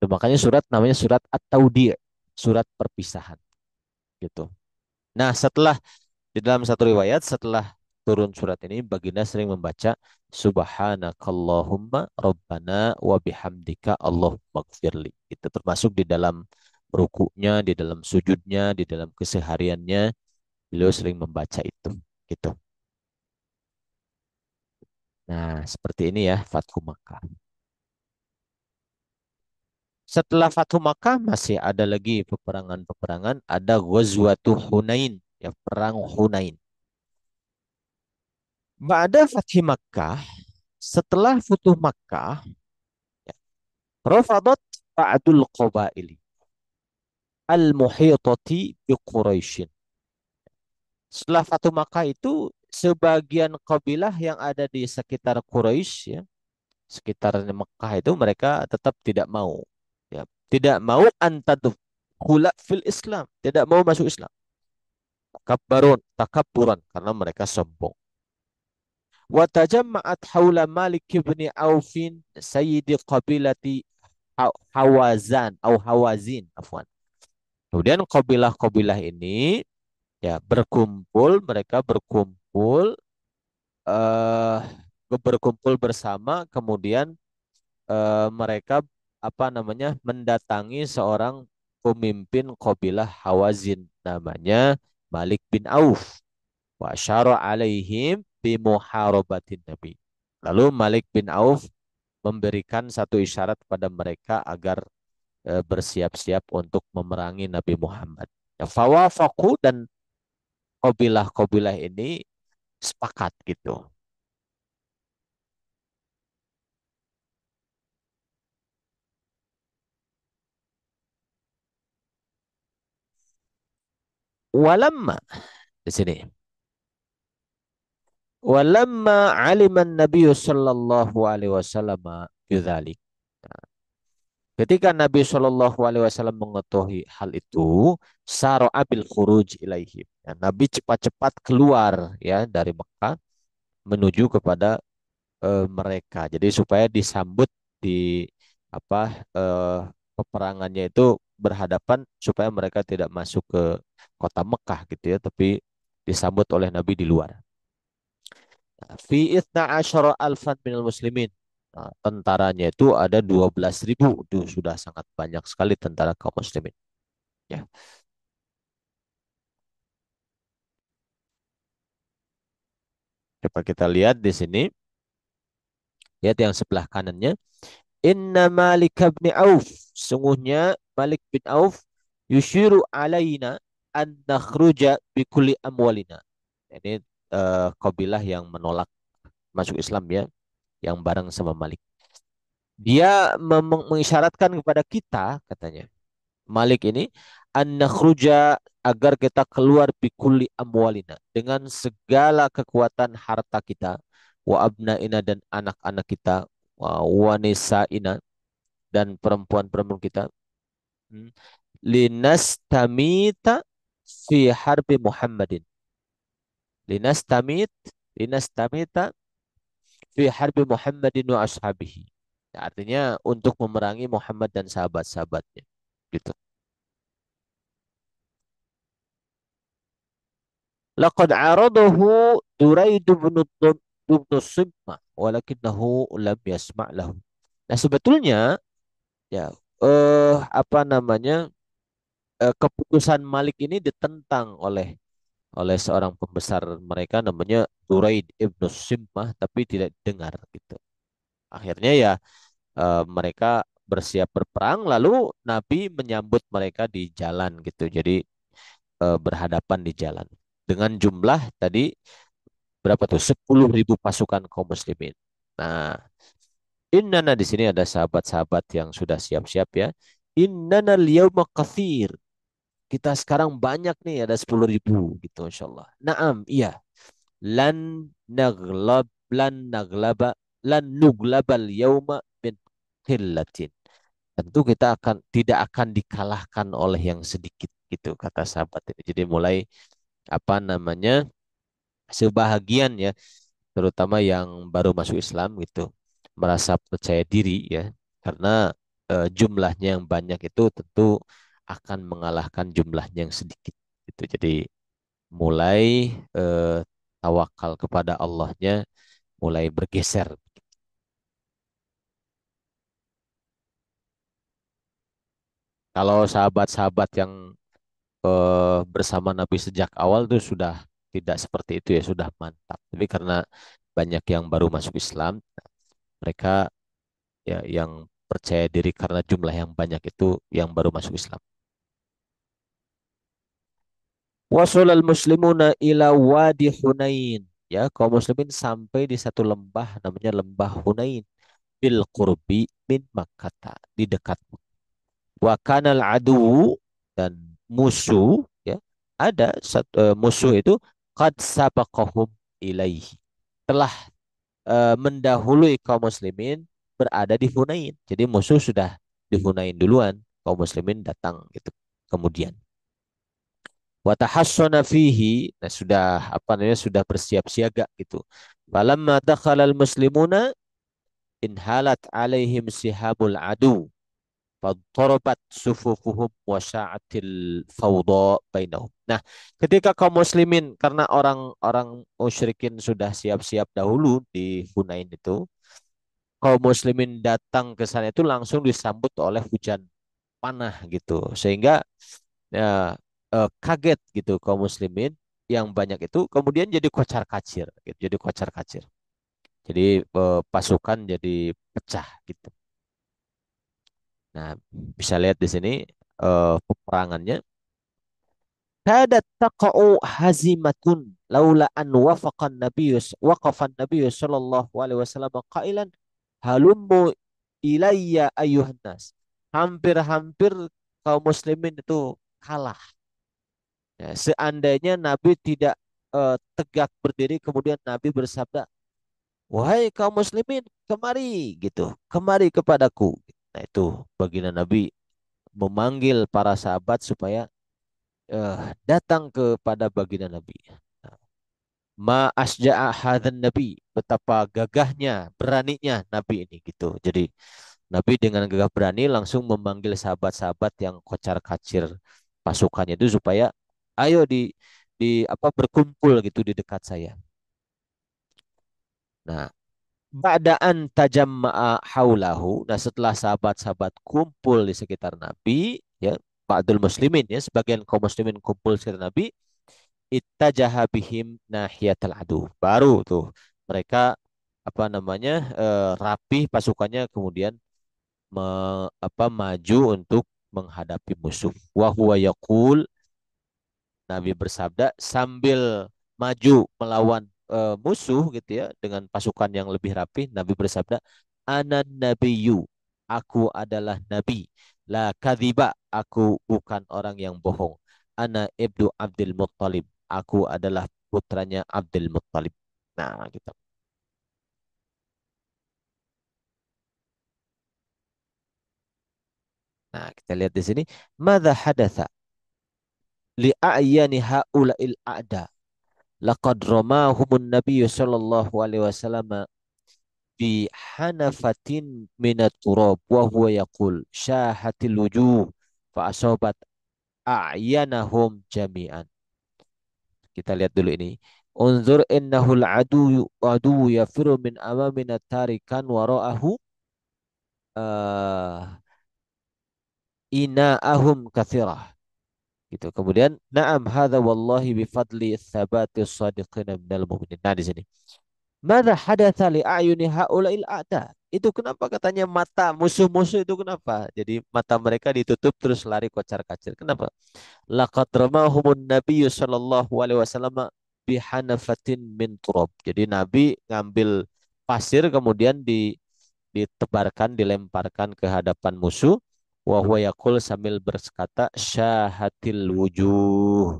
S1: Dan makanya surat namanya surat At-Taudi, surat perpisahan gitu. Nah, setelah di dalam satu riwayat setelah turun surat ini baginda sering membaca Subhanakallahumma Rabbana wa bihamdika Allahumma gfirli. Itu termasuk di dalam rukuknya, di dalam sujudnya, di dalam kesehariannya beliau sering membaca itu gitu. Nah, seperti ini ya Fathu Makkah. Setelah Fathu Makkah masih ada lagi peperangan-peperangan, ada Ghazwatu Hunain, ya perang Hunain. Ba'da Fathi Makkah, setelah Futuh Makkah, ya, Rafadat ba'dul qabaili al-muhitati bi Quraisyin. Setelah Fatu Makkah itu sebagian kabilah yang ada di sekitar Quraisy ya, sekitar Mekah itu mereka tetap tidak mau ya, tidak mau antadkhula fil Islam, tidak mau masuk Islam. Takabburan karena mereka sombong. Wa tajamma'at haula Malik bin Aufin sayyidi qabilati Hawazan atau Hawazin afwan. Kemudian kabilah-kabilah ini ya berkumpul, mereka berkumpul eh berkumpul bersama, kemudian mereka apa namanya mendatangi seorang pemimpin kabilah Hawazin namanya Malik bin Auf wa asyara alaihim bi muharabatin Nabi. Lalu Malik bin Auf memberikan satu isyarat pada mereka agar bersiap-siap untuk memerangi Nabi Muhammad. Ya, fawafaku dan kabilah-kabilah ini sepakat gitu. Walamma di sini. Walamma aliman Nabi sallallahu alaihi wasallam bidzalik. Ketika Nabi Shallallahu Alaihi Wasallam mengetahui hal itu, saro abil khuruj ilaihim. Ya, Nabi cepat-cepat keluar ya dari Mekah menuju kepada mereka. Jadi supaya disambut di apa peperangannya itu berhadapan supaya mereka tidak masuk ke kota Mekah gitu ya, tapi disambut oleh Nabi di luar. Fi ithna asyara alfan minal muslimin. Nah, tentaranya itu ada 12.000. Itu sudah sangat banyak sekali tentara kaum muslimin. Ya, coba kita lihat di sini. Lihat yang sebelah kanannya. Inna Malik bin Auf. Sungguhnya Malik bin Auf yushiru alaina an nakhruja bi kulli amwalina. Ini kabilah yang menolak masuk Islam ya, yang bareng sama Malik. Dia mengisyaratkan kepada kita, katanya, Malik ini, an nakhruja, agar kita keluar bikulli amwalina, dengan segala kekuatan harta kita, wa abnaina, dan anak-anak kita, wa nisaina, dan perempuan-perempuan kita, hmm, linastamita fi harbi Muhammadin, linastamit linastamita fi harbi Muhammadin wa ashabihi. Artinya untuk memerangi Muhammad dan sahabat-sahabatnya. Gitu. Laqad aradahu Duraid bin Simma walakinahu lam yasma' lahu. Nah, sebetulnya ya apa namanya keputusan Malik ini ditentang oleh seorang pembesar mereka namanya Duraid ibnu Simmah, tapi tidak dengar gitu. Akhirnya ya mereka bersiap berperang, lalu Nabi menyambut mereka di jalan gitu. Jadi berhadapan di jalan dengan jumlah tadi berapa tuh? 10.000 pasukan kaum muslimin. Nah, innana di sini ada sahabat-sahabat yang sudah siap-siap ya. Innana liyawma kathir. Kita sekarang banyak nih, ada 10.000 gitu insya Allah. Naam, iya. Lan nuglabal yawma bin khillatin. Tentu kita tidak akan dikalahkan oleh yang sedikit gitu, kata sahabat ini. Jadi mulai apa namanya sebahagian ya, terutama yang baru masuk Islam gitu, merasa percaya diri ya, karena jumlahnya yang banyak itu tentu akan mengalahkan jumlahnya yang sedikit gitu. Jadi mulai tawakal kepada Allahnya mulai bergeser. Kalau sahabat-sahabat yang bersama Nabi sejak awal tuh sudah tidak seperti itu ya, sudah mantap. Tapi karena banyak yang baru masuk Islam, mereka ya yang percaya diri karena jumlah yang banyak itu yang baru masuk Islam. Wasolal muslimuna ila wadi Hunain. Ya, kaum muslimin sampai di satu lembah namanya lembah Hunain bil qurbi min Makkah, di dekat. Wa kanal adu, dan musuh ya, ada musuh itu qad sabaqahum ilaihi, telah mendahului kaum muslimin berada di Hunain. Jadi musuh sudah di Hunain duluan, kaum muslimin datang gitu kemudian. Wa tahassana fihi, nah sudah apa namanya sudah bersiap siaga gitu. Falamma dakhala al-muslimuna inhalat alaihim sihabul adu fadarabat sufufuhum wa sya'atil fawda bainahum. Nah, ketika kaum muslimin, karena orang-orang musyrikin sudah siap-siap dahulu di Hunain itu, kaum muslimin datang ke sana itu langsung disambut oleh hujan panah gitu. Sehingga ya, kaget gitu kaum muslimin yang banyak itu kemudian jadi kocar-kacir gitu. Jadi kocar-kacir. Jadi pasukan jadi pecah gitu. Nah, bisa lihat di sini peperangannya. Kadat taqa'u hazimatun laula an waqafan nabiyyu sallallahu alaihi wasallam qailan halummu ilayya ayuhan nas. Hampir-hampir kaum muslimin itu kalah. Ya, seandainya Nabi tidak tegak berdiri kemudian Nabi bersabda, "Wahai kaum muslimin, kemari," gitu. "Kemari kepadaku." Nah, itu baginda Nabi memanggil para sahabat supaya datang kepada baginda Nabi. Nah, ma asja'a hadzan nabi, betapa gagahnya, beraninya Nabi ini gitu. Jadi Nabi dengan gagah berani langsung memanggil sahabat-sahabat yang kocar-kacir pasukannya itu supaya ayo di apa berkumpul gitu di dekat saya. Nah, ba'daan tajamma'a haulahu. Nah, setelah sahabat-sahabat kumpul di sekitar Nabi, ya, ba'dul muslimin ya, sebagian kaum muslimin kumpul di sekitar Nabi, ittajaha bihim nahiyatal adu. Baru tuh mereka apa namanya rapih pasukannya kemudian maju untuk menghadapi musuh. Wa huwa yaqul, Nabi bersabda sambil maju melawan musuh gitu ya dengan pasukan yang lebih rapi. Nabi bersabda, "Anan nabiyyu, aku adalah nabi. La kadziba, aku bukan orang yang bohong. Ana ibnu Abdul Muttalib, aku adalah putranya Abdul Muttalib." Nah, gitu. Nah, kita lihat di sini, "Madza hadatsa li a'yani haula'il a'da." Laqad ramahumun nabiyyu sallallahu alaihi wasallam bi hanafatin minat turab wa huwa yaqul syahatil wujuh fa asobat a'yanahum jami'an. Kita lihat dulu ini. Unzur innahul adu yafiru min amamina tarikan wara'ahu uh, ina'ahum kathirah. Gitu. Kemudian na'am hadza wallahi bi fadli tsabati shadiqina minal mu'minin. Nah di sini. Mada hadatsa li ayuni haula'il a'da? Itu kenapa katanya mata musuh-musuh itu kenapa? Jadi mata mereka ditutup terus lari kocar-kacir. Kenapa? Laqad ramahumun nabiyyu sallallahu alaihi wasallam bihanafatin min turab. Jadi Nabi ngambil pasir kemudian ditebarkan, dilemparkan ke hadapan musuh. Wa huwa yaqul sambil berkata syahatil wujuh.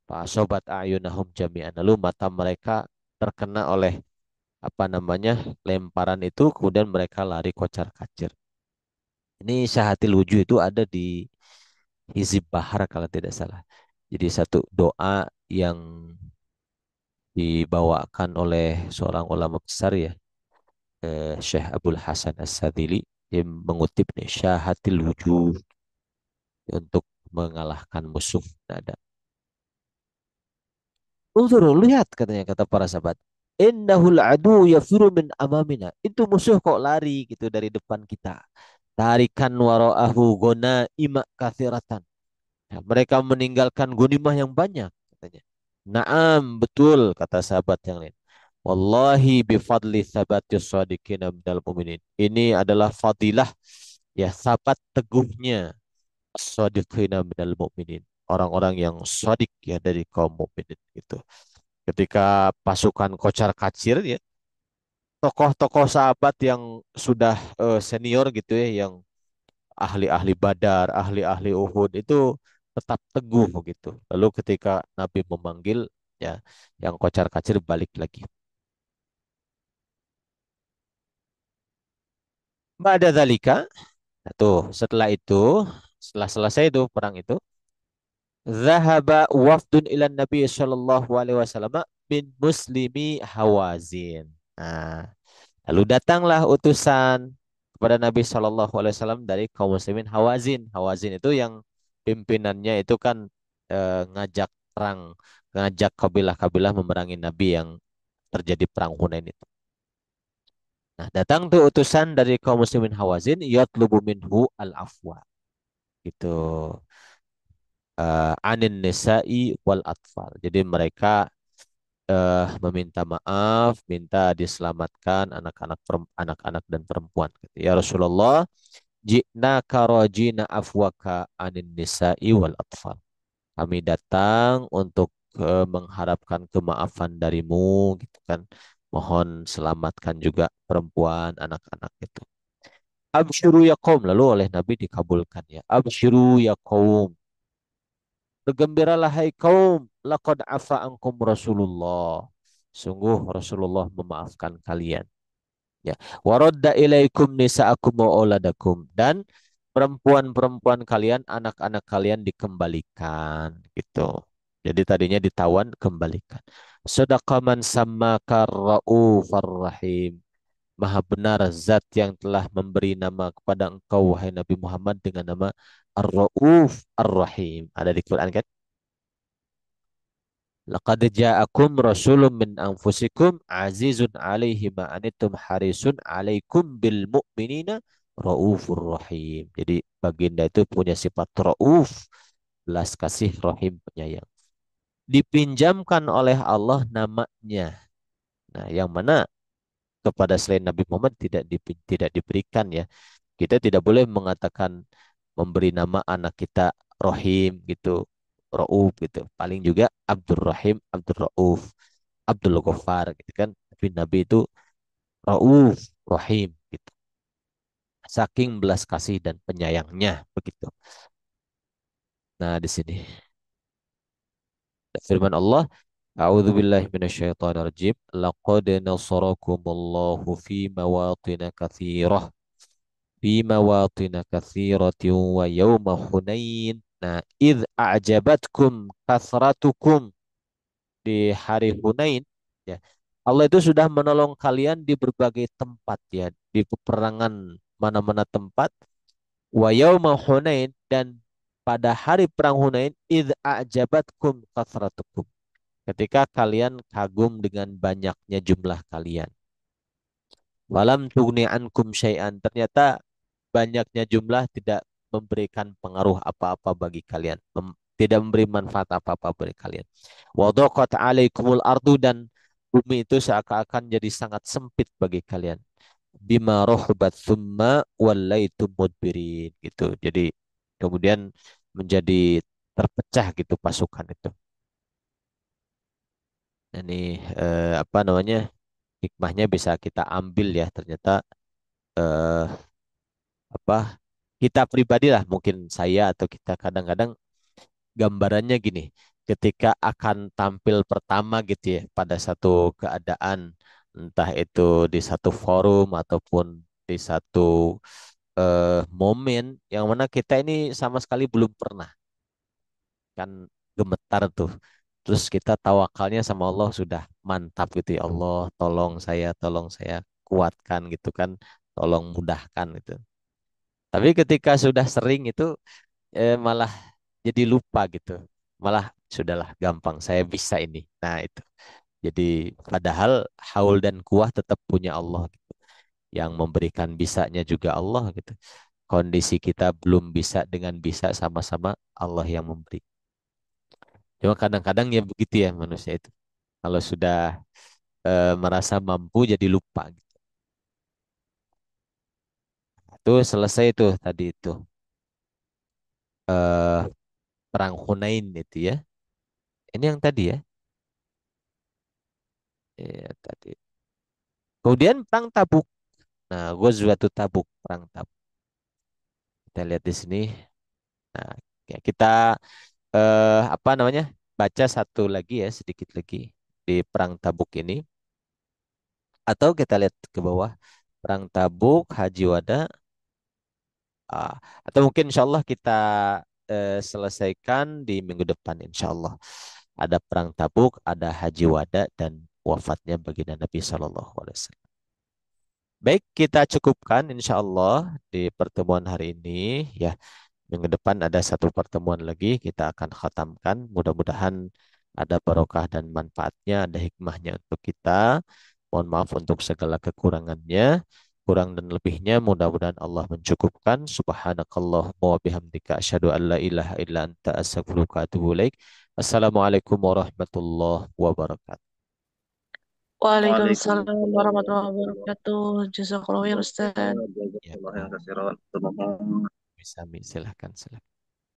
S1: Pak sobat ayunahum jami'an. Lalu mata mereka terkena oleh apa namanya lemparan itu kemudian mereka lari kocar kacir. Ini syahatil wujud itu ada di Hizib Bahar kalau tidak salah. Jadi satu doa yang dibawakan oleh seorang ulama besar ya, Syekh Abdul Hasan As-Sadili. Dia mengutip nih syahatil wujud untuk mengalahkan musuh. Ada. Unzur, lihat katanya kata para sahabat. Innahul adu yafiru min amamina. Itu musuh kok lari gitu dari depan kita. Tarikan wara'ahu gona ima kathiratan. Ya, mereka meninggalkan gunimah yang banyak katanya. Naam, betul kata sahabat yang lain. Wallahi bifadli sabati shadiqina minal mu'minin. Ini adalah fadilah ya sahabat teguhnya shadiqina minal mu'minin. Orang-orang yang shadik ya dari kaum mukminin gitu. Ketika pasukan kocar kacir ya, tokoh-tokoh sahabat yang sudah senior gitu ya, yang ahli-ahli Badar, ahli-ahli Uhud itu tetap teguh gitu. Lalu ketika Nabi memanggil ya, yang kocar-kacir balik lagi. Ba'da dzalika, nah tuh, setelah selesai itu perang itu, zahaba wafdun ila Nabi sallallahu alaihi wasallam min muslimi Hawazin. Nah, lalu datanglah utusan kepada Nabi Shallallahu Alaihi Wasallam dari kaum muslimin Hawazin. Hawazin itu yang pimpinannya itu kan ngajak perang, ngajak kabilah-kabilah memerangi Nabi yang terjadi perang Hunain itu. Nah, datang tuh utusan dari kaum muslimin Hawazin, yatlubu minhu al-afwa. Gitu. Anin nisa'i wal atfal. Jadi mereka meminta maaf, minta diselamatkan anak-anak dan perempuan. Gitu. Ya Rasulullah, jina karojina afwaka anin nisa'i wal atfal. Kami datang untuk mengharapkan kemaafan darimu, gitu kan. Mohon selamatkan juga perempuan, anak-anak itu. Abshiru ya kaum, lalu oleh Nabi dikabulkan ya. Abshiru ya kaum. Bergembiralah hai kaum, laqad afa ankum Rasulullah. Sungguh Rasulullah memaafkan kalian. Ya, waradda ilaikum nisaakum wa auladakum, dan perempuan-perempuan kalian, anak-anak kalian dikembalikan gitu. Jadi tadinya ditawan, kembalikan. Sadaqaman sammaka raufar rahim. Maha benar zat yang telah memberi nama kepada engkau wahai Nabi Muhammad dengan nama Ar-Rauf Ar-Rahim. Ada di Quran kan? Laqad ja'akum rasulun min anfusikum azizun alaihi ma anittum harisun alaikum bil mu'minina raufur rahim. Jadi baginda itu punya sifat rauf, belas kasih, rahim, penyayang. Dipinjamkan oleh Allah namanya. Nah, yang mana kepada selain Nabi Muhammad tidak diberikan ya. Kita tidak boleh mengatakan memberi nama anak kita Rohim gitu, Rauf gitu. Paling juga Abdul Rahim, Abdul Rauf, Abdul Ghaffar gitu kan. Tapi Nabi itu Rauf, Rahim gitu. Saking belas kasih dan penyayangnya begitu. Nah, di sini firman Allah, A'udzu billahi minasyaitonir rajim. Laqad nasarakumullahu fi mawatin katsirah fi mawatin katsiratin wa yawma Hunain. Nah, id a'jabatkum kasratukum di hari Hunain ya. Allah itu sudah menolong kalian di berbagai tempat ya, di peperangan mana-mana tempat. Wa yawma Hunain dan pada hari perang Hunain id a'jabatkum kasratukum. Ketika kalian kagum dengan banyaknya jumlah kalian. Walam tugni ankum syai'an. Ternyata banyaknya jumlah tidak memberikan pengaruh apa-apa bagi kalian. Tidak memberi manfaat apa-apa bagi kalian. Wadaqat alaikumul ardu dan bumi itu seakan-akan jadi sangat sempit bagi kalian. Bima rohbat thumma wallaitum mudbirin gitu. Jadi kemudian menjadi terpecah gitu pasukan itu. Ini apa namanya, hikmahnya bisa kita ambil ya, ternyata eh, apa, kita pribadi lah mungkin saya atau kita kadang-kadang gambarannya gini, ketika akan tampil pertama gitu ya pada satu keadaan, entah itu di satu forum ataupun di satu momen yang mana kita ini sama sekali belum pernah, kan gemetar tuh. Terus kita tawakalnya sama Allah sudah mantap gitu ya, Allah tolong saya kuatkan gitu kan, tolong mudahkan gitu. Tapi ketika sudah sering itu malah jadi lupa gitu. Malah sudahlah gampang saya bisa ini. Nah itu. Jadi padahal haul dan kuah tetap punya Allah gitu. Yang memberikan bisanya juga Allah gitu. Kondisi kita belum bisa dengan bisa, sama-sama Allah yang memberi. Cuma kadang-kadang ya begitu ya manusia itu. Kalau sudah merasa mampu jadi lupa gitu. Itu selesai tuh tadi itu. eh Perang Hunain itu ya. Ini yang tadi ya. Iya, tadi. Kemudian perang Tabuk. Nah, Ghazwatul Tabuk, perang Tabuk. Kita lihat di sini. Nah, ya kita apa namanya? Baca satu lagi ya, sedikit lagi di perang Tabuk ini. Atau kita lihat ke bawah. Perang Tabuk, Haji Wada. ah, atau mungkin insya Allah kita selesaikan di minggu depan insya Allah. Ada perang Tabuk, ada Haji Wada dan wafatnya baginda Nabi Shallallahu Alaihi Wasallam. Baik, kita cukupkan insya Allah di pertemuan hari ini ya. Minggu depan ada satu pertemuan lagi kita akan khatamkan. Mudah-mudahan ada barokah dan manfaatnya, ada hikmahnya untuk kita. Mohon maaf untuk segala kekurangannya. Kurang dan lebihnya mudah-mudahan Allah mencukupkan. Subhanakallahumma wa bihamdika asyhadu an la ilaha illa anta astaghfiruka wa atubu ilaik. Assalamualaikum warahmatullahi wabarakatuh.
S2: Waalaikumsalam warahmatullahi wabarakatuh. Jazakallahu khairan Ustaz.
S1: Ya, bisa silahkan.